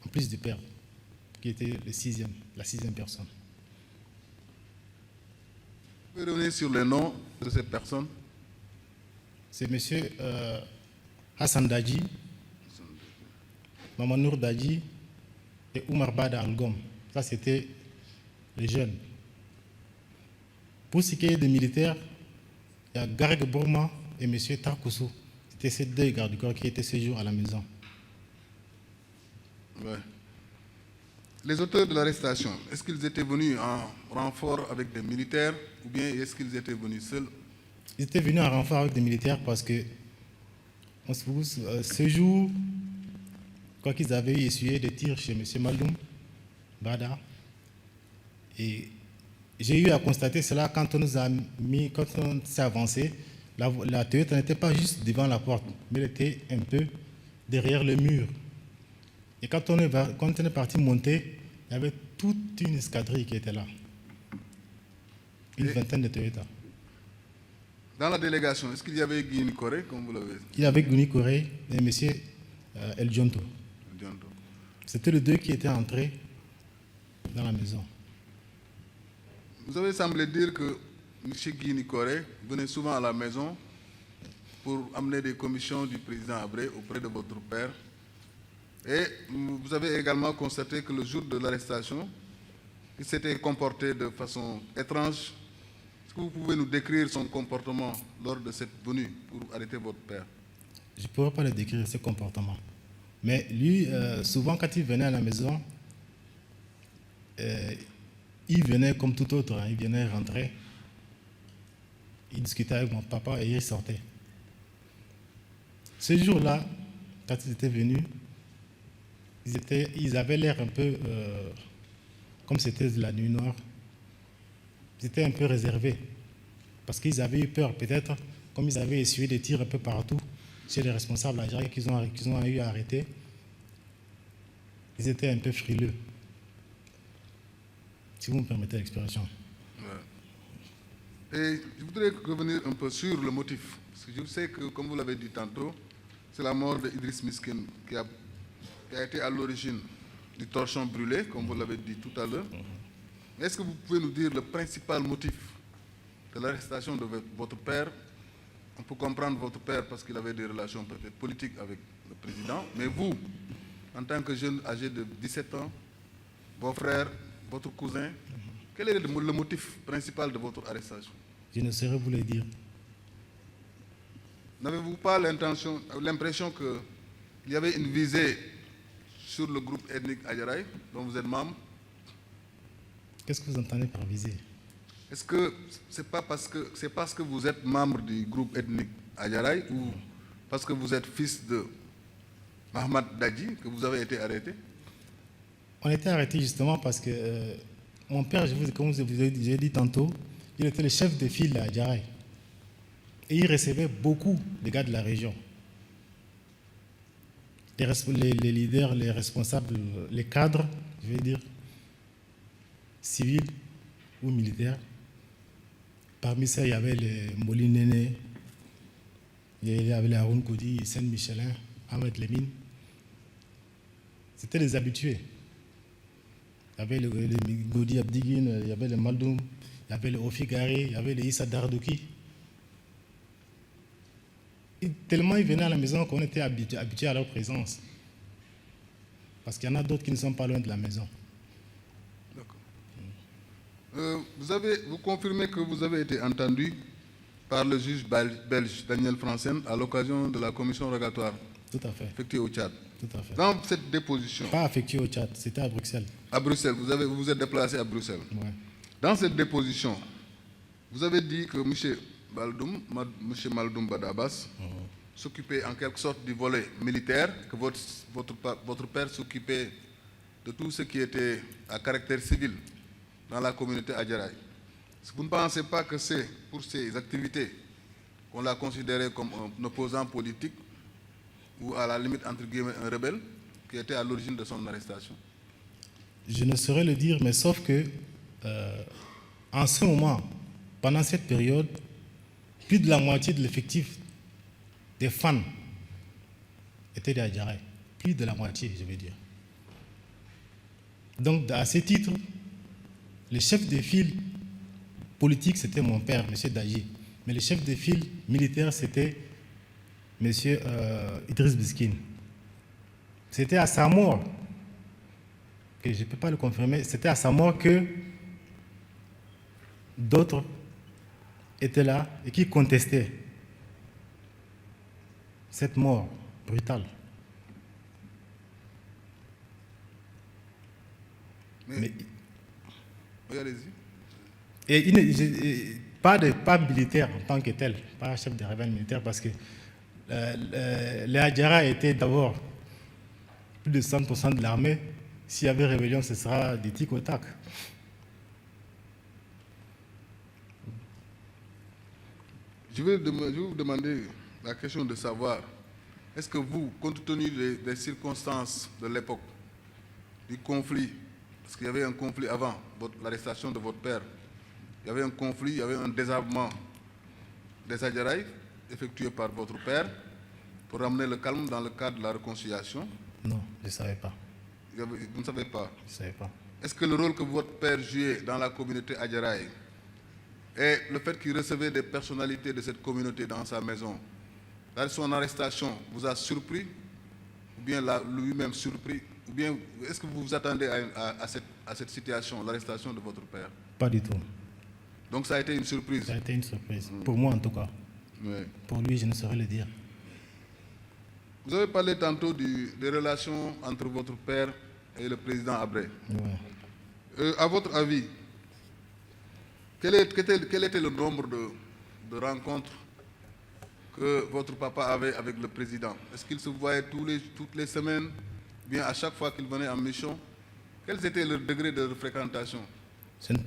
En plus du père, qui était la 6e personne. Vous pouvez revenir sur les noms de ces personnes? C'est M. Hassan Dadji, Mamanour Dadji et Oumar Bada Algom. Ça, c'était les jeunes. Pour ce qui est des militaires, il y a Gareg Bourma et M. Tarkoussou. C'était ces 2 gardes-corps qui étaient ce jour à la maison. Ouais. Les auteurs de l'arrestation, est-ce qu'ils étaient venus en renfort avec des militaires ou bien est-ce qu'ils étaient venus seuls? Ils étaient venus en renfort avec des militaires parce que ce jour, quoi qu'ils avaient essuyé des tirs chez M. Maldoum Bada. Et j'ai eu à constater cela quand on nous a mis, quand on s'est avancé. La Toyota n'était pas juste devant la porte, mais elle était un peu derrière le mur. Et quand on est parti monter, il y avait toute une escadrille qui était là. Une vingtaine de Toyota. Dans la délégation, est-ce qu'il y avait Guy Nicoré, comme vous l'avez dit? Il y avait Guy Nicoré et M. El Dionto. C'était les 2 qui étaient entrés dans la maison. Vous avez semblé dire que M. Guy Nicoré venait souvent à la maison pour amener des commissions du président Abré auprès de votre père. Et vous avez également constaté que le jour de l'arrestation, il s'était comporté de façon étrange. Est-ce que vous pouvez nous décrire son comportement lors de cette venue pour arrêter votre père? Je ne pourrais pas le décrire, ce comportement. Mais lui, souvent quand il venait à la maison, il venait comme tout autre, hein, il venait rentrer, il discutait avec mon papa et il sortait. Ce jour-là, quand ils étaient venus, ils avaient l'air un peu, comme c'était de la nuit noire, ils étaient un peu réservés, parce qu'ils avaient eu peur, peut-être, comme ils avaient essuyé des tirs un peu partout, chez les responsables algériens qu'ils ont eu à arrêter, ils étaient un peu frileux, si vous me permettez l'expression. Ouais. Et je voudrais revenir un peu sur le motif, parce que je sais que, comme vous l'avez dit tantôt, c'est la mort d'Idriss Miskin qui a été à l'origine du torchon brûlé, comme vous l'avez dit tout à l'heure. Est-ce que vous pouvez nous dire le principal motif de l'arrestation de votre père? On peut comprendre votre père parce qu'il avait des relations peut-être politiques avec le président, mais vous, en tant que jeune âgé de 17 ans, vos frères, votre cousin, Quel est le motif principal de votre arrestation? Je ne saurais vous le dire. N'avez-vous pas l'impression qu'il y avait une visée sur le groupe ethnique Adjaraï, dont vous êtes membre? Qu'est-ce que vous entendez par viser? Est-ce que c'est parce que vous êtes membre du groupe ethnique Adjaraï ou parce que vous êtes fils de Mahmoud Dadji que vous avez été arrêté? On a été arrêté justement parce que mon père, comme je vous ai dit tantôt, il était le chef de file à Adjaraï. Et il recevait beaucoup de gars de la région. Les leaders, les responsables, les cadres, je vais dire, civils ou militaires. Parmi ça, il y avait les Molinene, il y avait les Haroun Koudi, Saint-Michelin, Ahmed Lemine. C'était les habitués. Il y avait le Godi Abdigin, il y avait le Maldoum, il y avait le Ofi Gari, il y avait le Issa Dardouki. Tellement ils venaient à la maison qu'on était habitués à leur présence. Parce qu'il y en a d'autres qui ne sont pas loin de la maison. D'accord. Vous confirmez que vous avez été entendu par le juge belge Daniel Franssen à l'occasion de la commission rogatoire. Tout à fait. Effectuée au Tchad. Tout à fait. Dans cette déposition. Pas effectuée au Tchad, c'était à Bruxelles. À Bruxelles, vous vous êtes déplacé à Bruxelles. Ouais. Dans cette déposition, vous avez dit que M. Maldoum Badabas s'occupait en quelque sorte du volet militaire, que votre père s'occupait de tout ce qui était à caractère civil dans la communauté Adjaraï. Vous ne pensez pas que c'est pour ces activités qu'on l'a considéré comme un opposant politique ou à la limite, entre guillemets, un rebelle qui était à l'origine de son arrestation? Je ne saurais le dire, mais sauf que en ce moment, pendant cette période, plus de la moitié de l'effectif des fans étaient des Adjaraï. Plus de la moitié, je veux dire. Donc, à ce titre, le chef de file politique, c'était mon père, M. Dadji. Mais le chef de file militaire, c'était M. Idriss Biskine. C'était à sa mort, que je ne peux pas le confirmer, c'était à sa mort que d'autres étaient là et qui contestaient cette mort brutale. Mais oui, allez-y. Et pas militaire en tant que tel, pas chef de rebelle militaire, parce que les Adjara étaient d'abord plus de 100% de l'armée. S'il y avait rébellion, ce sera des tic au tac. Je vais vous demander la question de savoir, est-ce que vous, compte tenu des circonstances de l'époque, du conflit, parce qu'il y avait un conflit avant l'arrestation de votre père, il y avait un conflit, il y avait un désarmement des Adjaraï effectué par votre père pour ramener le calme dans le cadre de la réconciliation? Non, je ne savais pas. Vous ne savez pas? Je ne savais pas. Est-ce que le rôle que votre père jouait dans la communauté Adjaraï et le fait qu'il recevait des personnalités de cette communauté dans sa maison, son arrestation vous a surpris, ou bien lui-même surpris, ou bien est-ce que vous vous attendez à cette situation, l'arrestation de votre père? Pas du tout. Donc ça a été une surprise? Ça a été une surprise, pour moi en tout cas. Oui. Pour lui, je ne saurais le dire. Vous avez parlé tantôt des relations entre votre père et le président Abré. Ouais. À votre avis, quel était le nombre de rencontres que votre papa avait avec le président? Est-ce qu'il se voyait toutes les semaines, bien à chaque fois qu'il venait en mission? Quels étaient leurs degrés de fréquentation?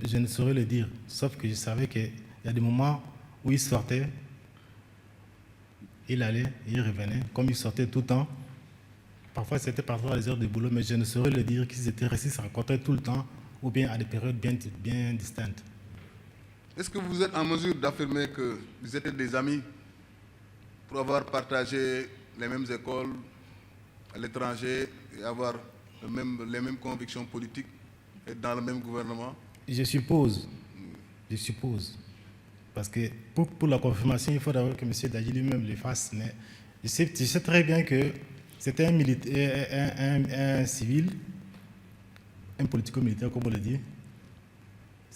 Je ne saurais le dire, sauf que je savais qu'il y a des moments où il sortait, il allait, il revenait, comme il sortait tout le temps. Parfois, c'était parfois les heures de boulot, mais je ne saurais le dire qu'ils étaient restés se rencontrer tout le temps ou bien à des périodes bien distinctes. Est-ce que vous êtes en mesure d'affirmer que vous étiez des amis pour avoir partagé les mêmes écoles à l'étranger et avoir les mêmes convictions politiques et dans le même gouvernement? Je suppose. Parce que pour la confirmation, il faut d'abord que M. Dadji lui-même le fasse. Mais je sais très bien que c'était un civil, un politico-militaire, comme on le dit.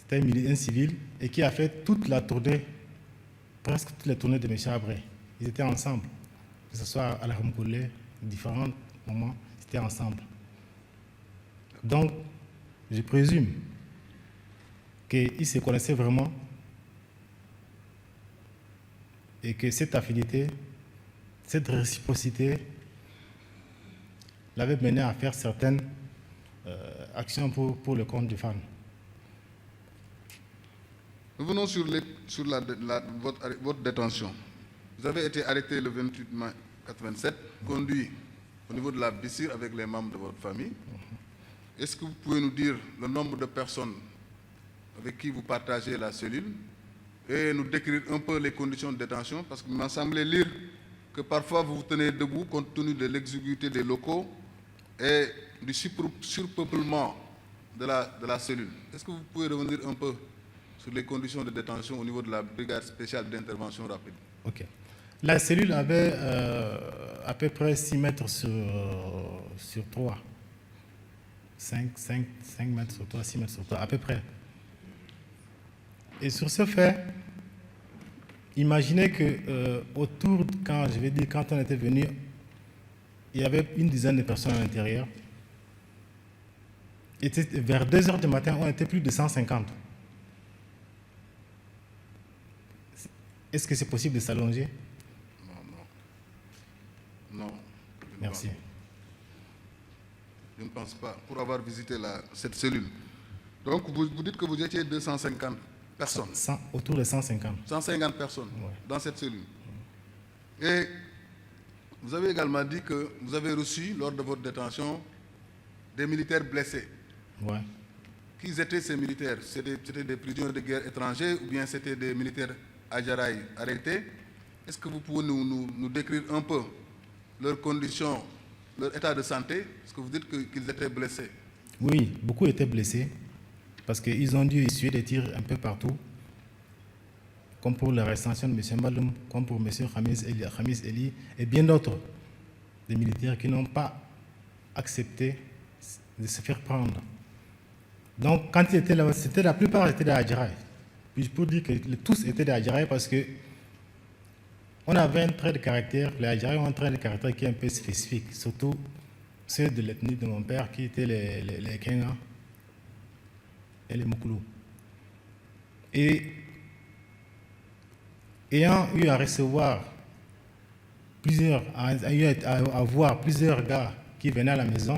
C'était un civil et qui a fait toute la tournée, presque toute la tournée de M. Abré. Ils étaient ensemble, que ce soit à la Ramkoulé, différents moments, ils étaient ensemble. Donc, je présume qu'ils se connaissaient vraiment et que cette affinité, cette réciprocité l'avait mené à faire certaines actions pour le compte du fan. Revenons sur votre détention. Vous avez été arrêté le 28 mai 1987, conduit au niveau de la Bissir avec les membres de votre famille. Est-ce que vous pouvez nous dire le nombre de personnes avec qui vous partagez la cellule et nous décrire un peu les conditions de détention? Parce qu'il m'a semblé lire que parfois vous vous tenez debout compte tenu de l'exiguïté des locaux et du surpeuplement de la cellule. Est-ce que vous pouvez revenir un peu sur les conditions de détention au niveau de la brigade spéciale d'intervention rapide? Ok. La cellule avait à peu près 6 mètres sur 3. 5 mètres sur 3, 6 mètres sur 3, à peu près. Et sur ce fait, imaginez que autour, quand on était venu, il y avait une dizaine de personnes à l'intérieur. Et vers 2 h du matin, on était plus de 150. Est-ce que c'est possible de s'allonger? Non. Merci. Je ne pense pas, pour avoir visité cette cellule. Donc, vous dites que vous étiez 250 personnes. Autour de 150. 150 personnes Ouais. dans cette cellule. Et vous avez également dit que vous avez reçu, lors de votre détention, des militaires blessés. Ouais. Qui étaient ces militaires? C'était des prisonniers de guerre étrangers ou bien c'était des militaires Adjaraï arrêtés? Est-ce que vous pouvez nous décrire un peu leurs conditions, leur état de santé? Parce que vous dites qu'ils étaient blessés. Oui, beaucoup étaient blessés parce qu'ils ont dû essuyer des tirs un peu partout, comme pour l'arrestation de M. Mbaloum, comme pour M. Khamis Eli et bien d'autres, des militaires qui n'ont pas accepté de se faire prendre. Donc, quand ils étaient là, la plupart étaient des Adjaraï. Puis je peux dire que tous étaient des Adjaraï parce que on avait un trait de caractère, les Adjaraï ont un trait de caractère qui est un peu spécifique, surtout ceux de l'ethnie de mon père qui étaient les Kenga et les Moukoulou. Et ayant eu à recevoir à voir plusieurs gars qui venaient à la maison,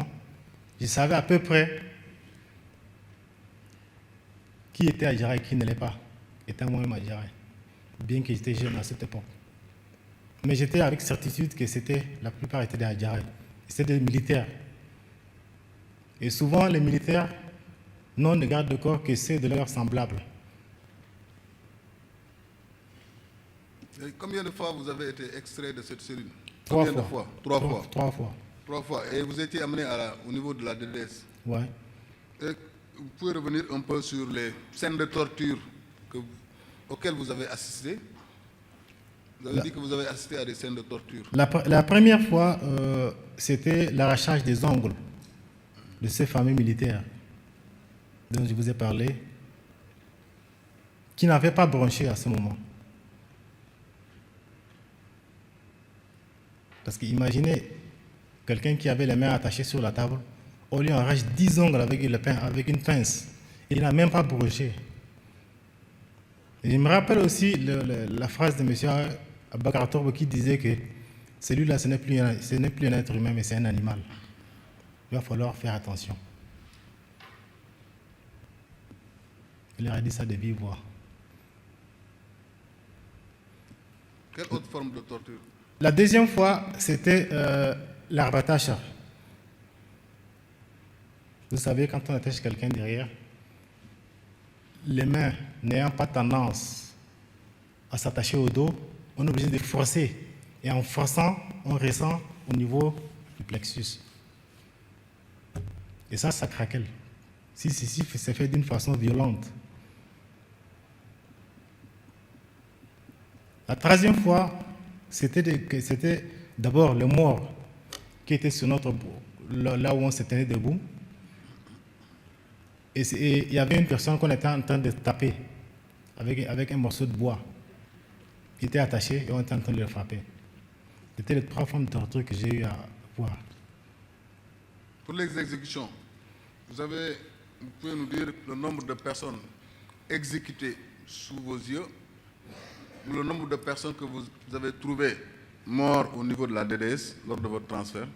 je savais à peu près qui était Adjaraï et qui ne l'est pas, étant moi-même Adjaraï, bien que j'étais jeune à cette époque. Mais j'étais avec certitude que la plupart étaient des Adjaraï, c'était des militaires. Et souvent, les militaires n'ont de garde de corps que ceux de leurs semblables. Et combien de fois vous avez été extrait de cette cellule? 3 Combien fois. de fois? 3 fois. 3 fois. 3 fois. Et vous étiez amené au niveau de la DDS. Ouais. Et vous pouvez revenir un peu sur les scènes de torture auxquelles vous avez assisté? Vous avez dit que vous avez assisté à des scènes de torture. La première fois, c'était l'arrachage des ongles de ces fameux militaires dont je vous ai parlé, qui n'avaient pas bronché à ce moment. Parce qu'imaginez quelqu'un qui avait les mains attachées sur la table, on lui arrache 10 ongles avec une pince. Il n'a même pas bronché. Et je me rappelle aussi la phrase de M. Abakar Torbe qui disait que celui-là, ce n'est plus un être humain, mais c'est un animal. Il va falloir faire attention. Il leur a dit ça de vive voix. Quelle autre forme de torture? La deuxième fois, c'était l'arbatage. Vous savez, quand on attache quelqu'un derrière, les mains n'ayant pas tendance à s'attacher au dos, on est obligé de forcer. Et en forçant, on ressent au niveau du plexus. Et ça craquelle. Si c'est fait d'une façon violente. La troisième fois, c'était d'abord le mort qui était sur là où on se tenait debout. Et il y avait une personne qu'on était en train de taper avec un morceau de bois. Il était attaché et on était en train de le frapper. C'était les 3 formes de torture que j'ai eu à voir. Pour les exécutions, vous pouvez nous dire le nombre de personnes exécutées sous vos yeux ou le nombre de personnes que vous avez trouvées mortes au niveau de la DDS lors de votre transfert?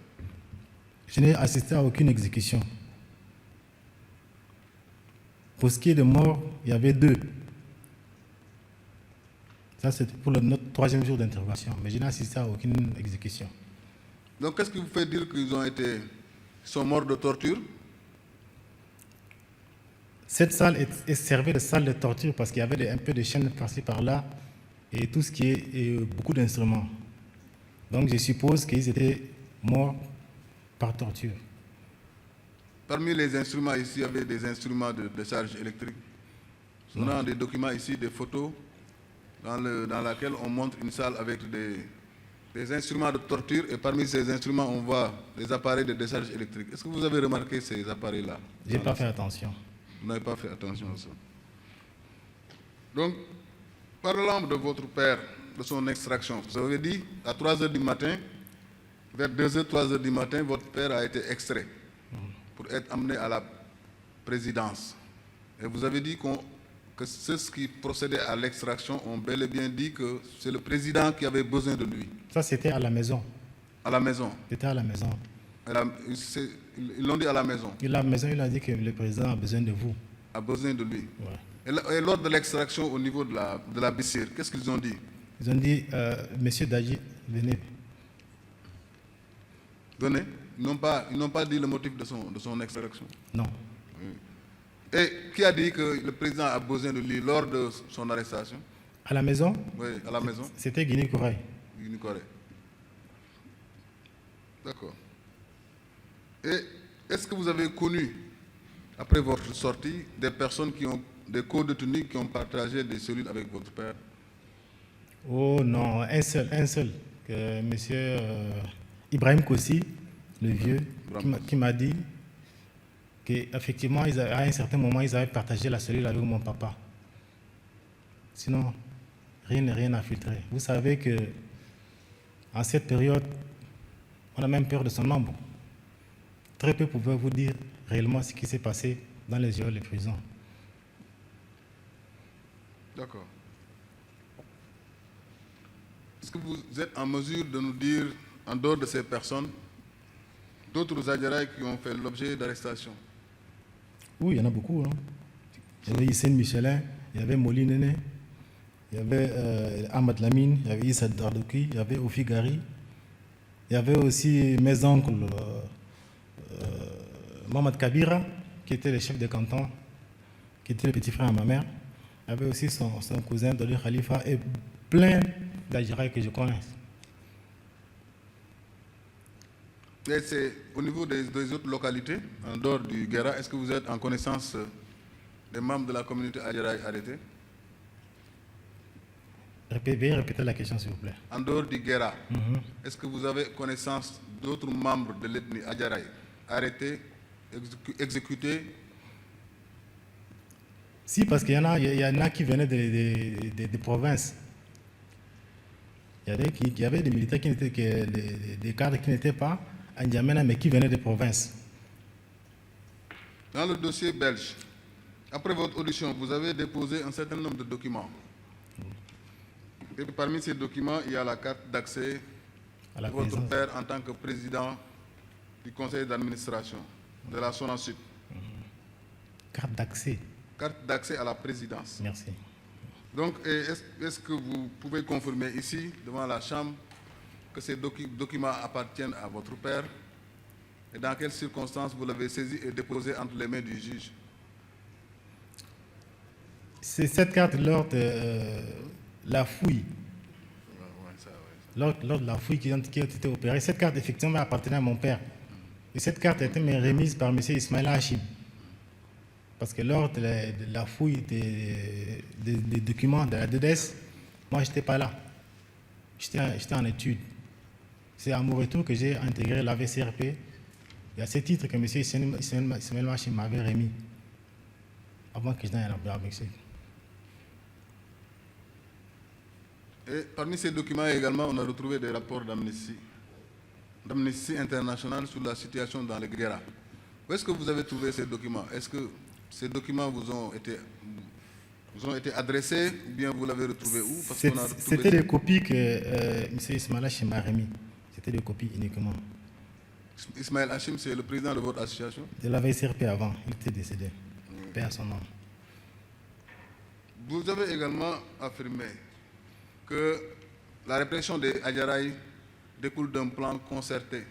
Je n'ai assisté à aucune exécution. Pour ce qui est de mort, il y avait 2. Ça, c'était pour notre 3e jour d'interrogation, mais je n'ai assisté à aucune exécution. Donc, qu'est-ce qui vous fait dire qu'ils sont morts de torture? Cette salle servait de salle de torture parce qu'il y avait un peu de chaînes par-ci par-là et tout ce qui est beaucoup d'instruments. Donc, je suppose qu'ils étaient morts par torture. Parmi les instruments ici, il y avait des instruments de décharge électrique. On a des documents ici, des photos, dans laquelle on montre une salle avec des instruments de torture, et parmi ces instruments, on voit des appareils de décharge électrique. Est-ce que vous avez remarqué ces appareils-là? Je n'ai pas fait attention. Vous n'avez pas fait attention à ça. Donc, parlant de votre père, de son extraction, vous avez dit, à 3 h du matin, vers 2 h, 3 h du matin, votre père a été extrait pour être amené à la présidence. Et vous avez dit que ceux qui procédaient à l'extraction ont bel et bien dit que c'est le président qui avait besoin de lui. Ça, c'était à la maison. À la maison? C'était à la maison. Ils l'ont dit à la maison? À la maison, il a dit que le président a besoin de vous. A besoin de lui? Ouais. Et lors de l'extraction au niveau de la Bissir, qu'est-ce qu'ils ont dit? Ils ont dit, Monsieur Dadji, venez. Venez? Ils n'ont pas dit le motif de son extraction? Non. Oui. Et qui a dit que le président a besoin de lui lors de son arrestation? À la maison? Oui, à la maison. C'était Guinée-Corée. Guinée-Corée. D'accord. Et est-ce que vous avez connu, après votre sortie, des personnes des co-détenus qui ont partagé des cellules avec votre père? Oh non, un seul. Monsieur Ibrahim Kossi, le vieux, qui m'a dit qu'effectivement, à un certain moment, ils avaient partagé la cellule avec mon papa. Sinon, rien à filtrer. Vous savez que en cette période, on a même peur de son nombre. Très peu pouvaient vous dire réellement ce qui s'est passé dans les geôles, les prisons. D'accord. Est-ce que vous êtes en mesure de nous dire, en dehors de ces personnes, d'autres Adjaraï qui ont fait l'objet d'arrestation? Oui, il y en a beaucoup. Hein. Il y avait Hissène Michelin, il y avait Moli Nene, il y avait Ahmad Lamine, il y avait Issa Dardouki, il y avait Ofi Gari, il y avait aussi mes oncles, Mohamed Kabira, qui était le chef de canton, qui était le petit frère à ma mère. Il y avait aussi son cousin Doli Khalifa et plein d'Adjaraï que je connais. Et c'est au niveau des autres localités, en dehors du Guéra, est-ce que vous êtes en connaissance des membres de la communauté Adjaraï arrêtés? Répétez la question, s'il vous plaît. En dehors du Guéra, est-ce que vous avez connaissance d'autres membres de l'ethnie Adjaraï arrêtés, exécutés? Si, parce qu'il y en a qui venaient des provinces. Il y avait des militaires des cadres qui n'étaient pas à N'Djamena, mais qui venaient des provinces. Dans le dossier belge, après votre audition, vous avez déposé un certain nombre de documents. Et parmi ces documents, il y a la carte d'accès de votre père en tant que président du conseil d'administration de la Sona Sud. Carte d'accès? Carte d'accès à la présidence. Merci. Donc, est-ce que vous pouvez confirmer ici, devant la Chambre, que ces documents appartiennent à votre père et dans quelles circonstances vous l'avez saisi et déposé entre les mains du juge? C'est cette carte lors de la fouille. Lors de la fouille qui a été opérée, cette carte effectivement appartenait à mon père. Et cette carte a été remise par M. Ismaël Hachim. Parce que lors de la fouille des documents de la DDS, moi, je n'étais pas là. J'étais en études. C'est à mon retour que j'ai intégré la VCRP. Il y a ces titres que M. Ismaël Hachim m'avait remis. avant que je n'aille en Mexique. Et parmi ces documents également, on a retrouvé des rapports d'Amnesty International sur la situation dans les Guéras. Où est-ce que vous avez trouvé ces documents? Est-ce que ces documents vous ont été adressés ou bien vous l'avez retrouvé où? C'était des copies que M. Ismaël Hachim m'a remis. C'était des copies uniquement. Ismaël Hachim, c'est le président de votre association? Je l'avais CRP avant, il était décédé. Paix à son nom. Vous avez également affirmé que la répression des Adjaraï découle d'un plan concerté.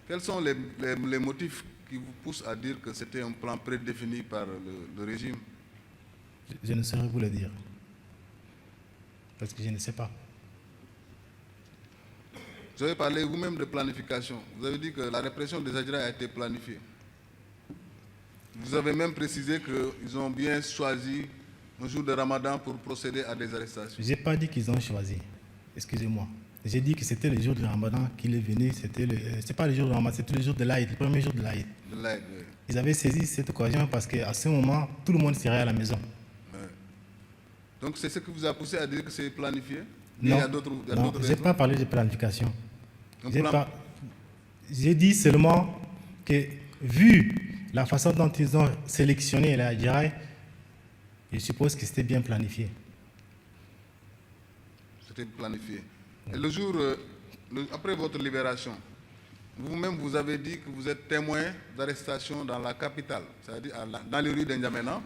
Quels sont les motifs qui vous poussent à dire que c'était un plan prédéfini par le régime? Je ne saurais vous le dire. Parce que je ne sais pas. Vous avez parlé vous-même de planification. Vous avez dit que la répression des Adjaraï a été planifiée. Vous avez même précisé qu'ils ont bien choisi un jour de Ramadan pour procéder à des arrestations. Je n'ai pas dit qu'ils ont choisi. Excusez-moi. J'ai dit que c'était le jour du Ramadan qu'il est venu. C'est pas le jour du Ramadan, c'était le jour de l'Aïd, le premier jour de l'Aïd. Oui. Ils avaient saisi cette occasion parce qu'à ce moment, tout le monde serait à la maison. Oui. Donc c'est ce qui vous a poussé à dire que c'est planifié? Non, je n'ai pas parlé de planification. J'ai dit seulement que, vu la façon dont ils ont sélectionné les Adjaraï, je suppose que c'était bien planifié. C'était planifié. Et le jour, après votre libération, vous-même vous avez dit que vous êtes témoin d'arrestation dans la capitale, c'est-à-dire dans les rues d'Njamena,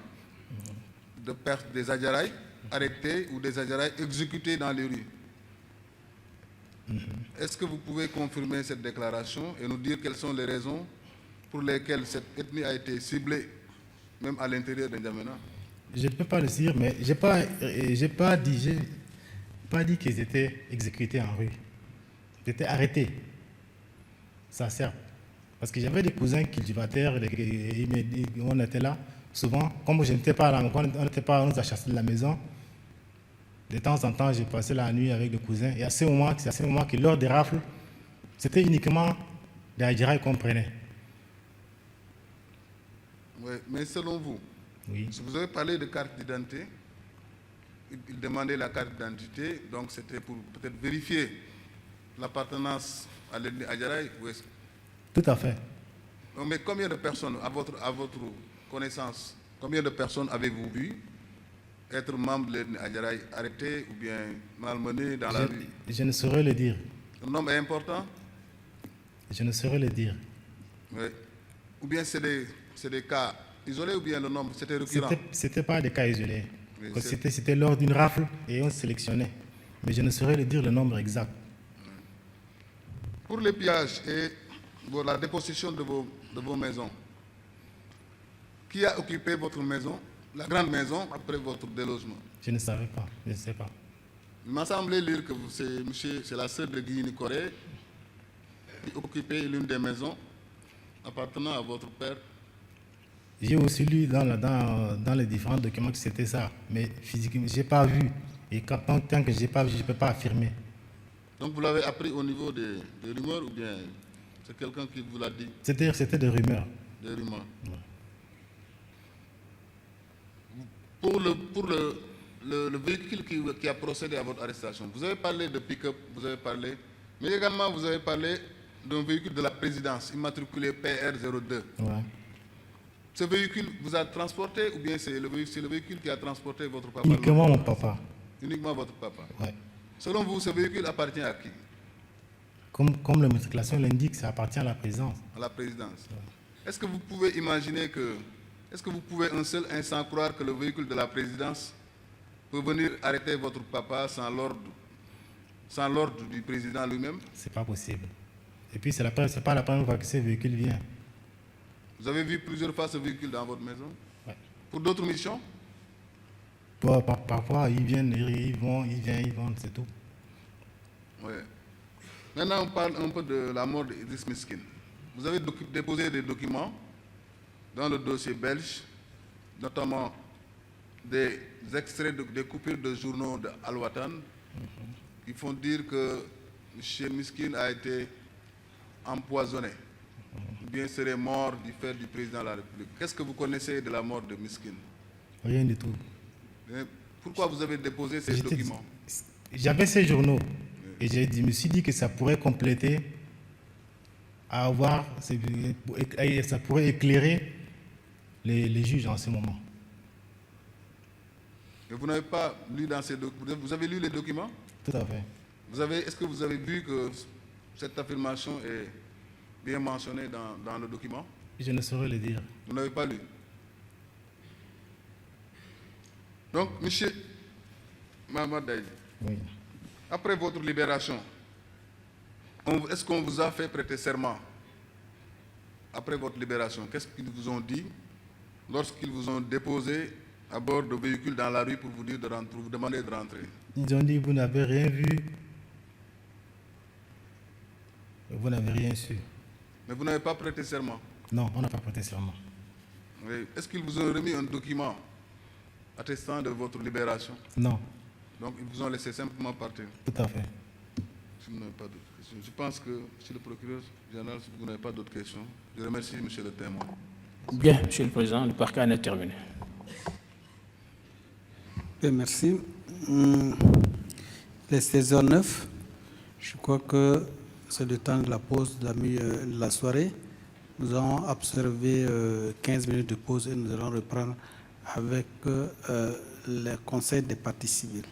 de perte des Adjaraï arrêtés ou des Adjaraï exécutés dans les rues. Est-ce que vous pouvez confirmer cette déclaration et nous dire quelles sont les raisons pour lesquelles cette ethnie a été ciblée, même à l'intérieur d'Njamena? Je ne peux pas le dire, mais je n'ai pas dit qu'ils étaient exécutés en rue. Ils étaient arrêtés. Ça sert. Parce que j'avais des cousins cultivateurs, on était là. Souvent, comme je n'étais pas là, on nous a chassés de la maison. De temps en temps, j'ai passé la nuit avec des cousins. Et c'est à ce moment que lors des rafles, c'était uniquement des Adjaraï qu'on prenait. Oui, mais selon vous, oui. Si vous avez parlé de carte d'identité, il demandait la carte d'identité, donc c'était pour peut-être vérifier l'appartenance à l'ethnie Adjaraï. Tout à fait. Mais combien de personnes, à votre connaissance, combien de personnes avez-vous vu être membres de l'ethnie Adjaraï arrêtés ou bien malmenés dans la rue? Je ne saurais le dire. Le nombre est important? Je ne saurais le dire. Oui. Ou bien c'est des cas isolés ou bien le nombre, c'était récurrent? C'était pas des cas isolés. Oui, c'était lors d'une rafle et on sélectionnait. Mais je ne saurais le dire le nombre exact. Pour les pillages et la dépossession de vos maisons, qui a occupé votre maison, la grande maison, après votre délogement? Je ne savais pas, je ne sais pas. Il m'a semblé lire que c'est la sœur de Guy Corée qui occupait l'une des maisons appartenant à votre père. J'ai aussi lu dans les différents documents que c'était ça, mais physiquement, je n'ai pas vu. Et tant que je n'ai pas vu, je ne peux pas affirmer. Donc vous l'avez appris au niveau des rumeurs ou bien c'est quelqu'un qui vous l'a dit? C'était des rumeurs. Des rumeurs. Ouais. Pour le véhicule qui a procédé à votre arrestation, vous avez parlé de pick-up, mais également vous avez parlé d'un véhicule de la présidence immatriculé PR02. Ouais. Ce véhicule vous a transporté ou bien c'est le véhicule qui a transporté votre papa? Uniquement mon papa. Uniquement votre papa? Oui. Selon vous, ce véhicule appartient à qui? Comme l'immatriculation l'indique, ça appartient à la présidence. À la présidence. Ouais. Est-ce que vous pouvez imaginer est-ce que vous pouvez un seul instant croire que le véhicule de la présidence peut venir arrêter votre papa sans l'ordre du président lui-même? C'est pas possible. Et puis, c'est pas la première fois que ce véhicule vient. Vous avez vu plusieurs fois ce véhicule dans votre maison? Ouais. Pour d'autres missions? Parfois, ils viennent, ils vont, c'est tout. Oui. Maintenant, on parle un peu de la mort d'Idriss Miskin. Vous avez déposé des documents dans le dossier belge, notamment des extraits des coupures de journaux de Al-Watan, qui font dire que M. Miskin a été empoisonné, ou bien serait mort du fait du président de la République. Qu'est-ce que vous connaissez de la mort de Miskin? Rien du tout. Mais pourquoi vous avez déposé ces documents? J'avais ces journaux et je me suis dit que ça pourrait compléter, à avoir, ça pourrait éclairer les juges en ce moment. Mais vous n'avez pas lu dans ces documents? Vous avez lu les documents? Tout à fait. Est-ce que vous avez vu que cette affirmation est bien mentionnée dans le document? Je ne saurais le dire. Vous n'avez pas lu? Donc, monsieur Mahamat Daïdi, oui. Après votre libération, est-ce qu'on vous a fait prêter serment? Après votre libération, qu'est-ce qu'ils vous ont dit lorsqu'ils vous ont déposé à bord de véhicules dans la rue pour vous dire de rentrer, vous demander de rentrer? Ils ont dit, vous n'avez rien vu, vous n'avez rien su. Mais vous n'avez pas prêté serment? Non, on n'a pas prêté serment. Oui. Est-ce qu'ils vous ont remis un document attestant de votre libération? Non. Donc ils vous ont laissé simplement partir? Tout à fait. Si vous n'avez pas d'autres questions. Je pense que, monsieur le procureur général, si vous n'avez pas d'autres questions, je remercie monsieur le témoin. Bien, monsieur le président, le parquet en est terminé. Bien, merci. Les 16h09, je crois que c'est le temps de la pause de la soirée. Nous allons observer 15 minutes de pause et nous allons reprendre avec le Conseil des parties civiles.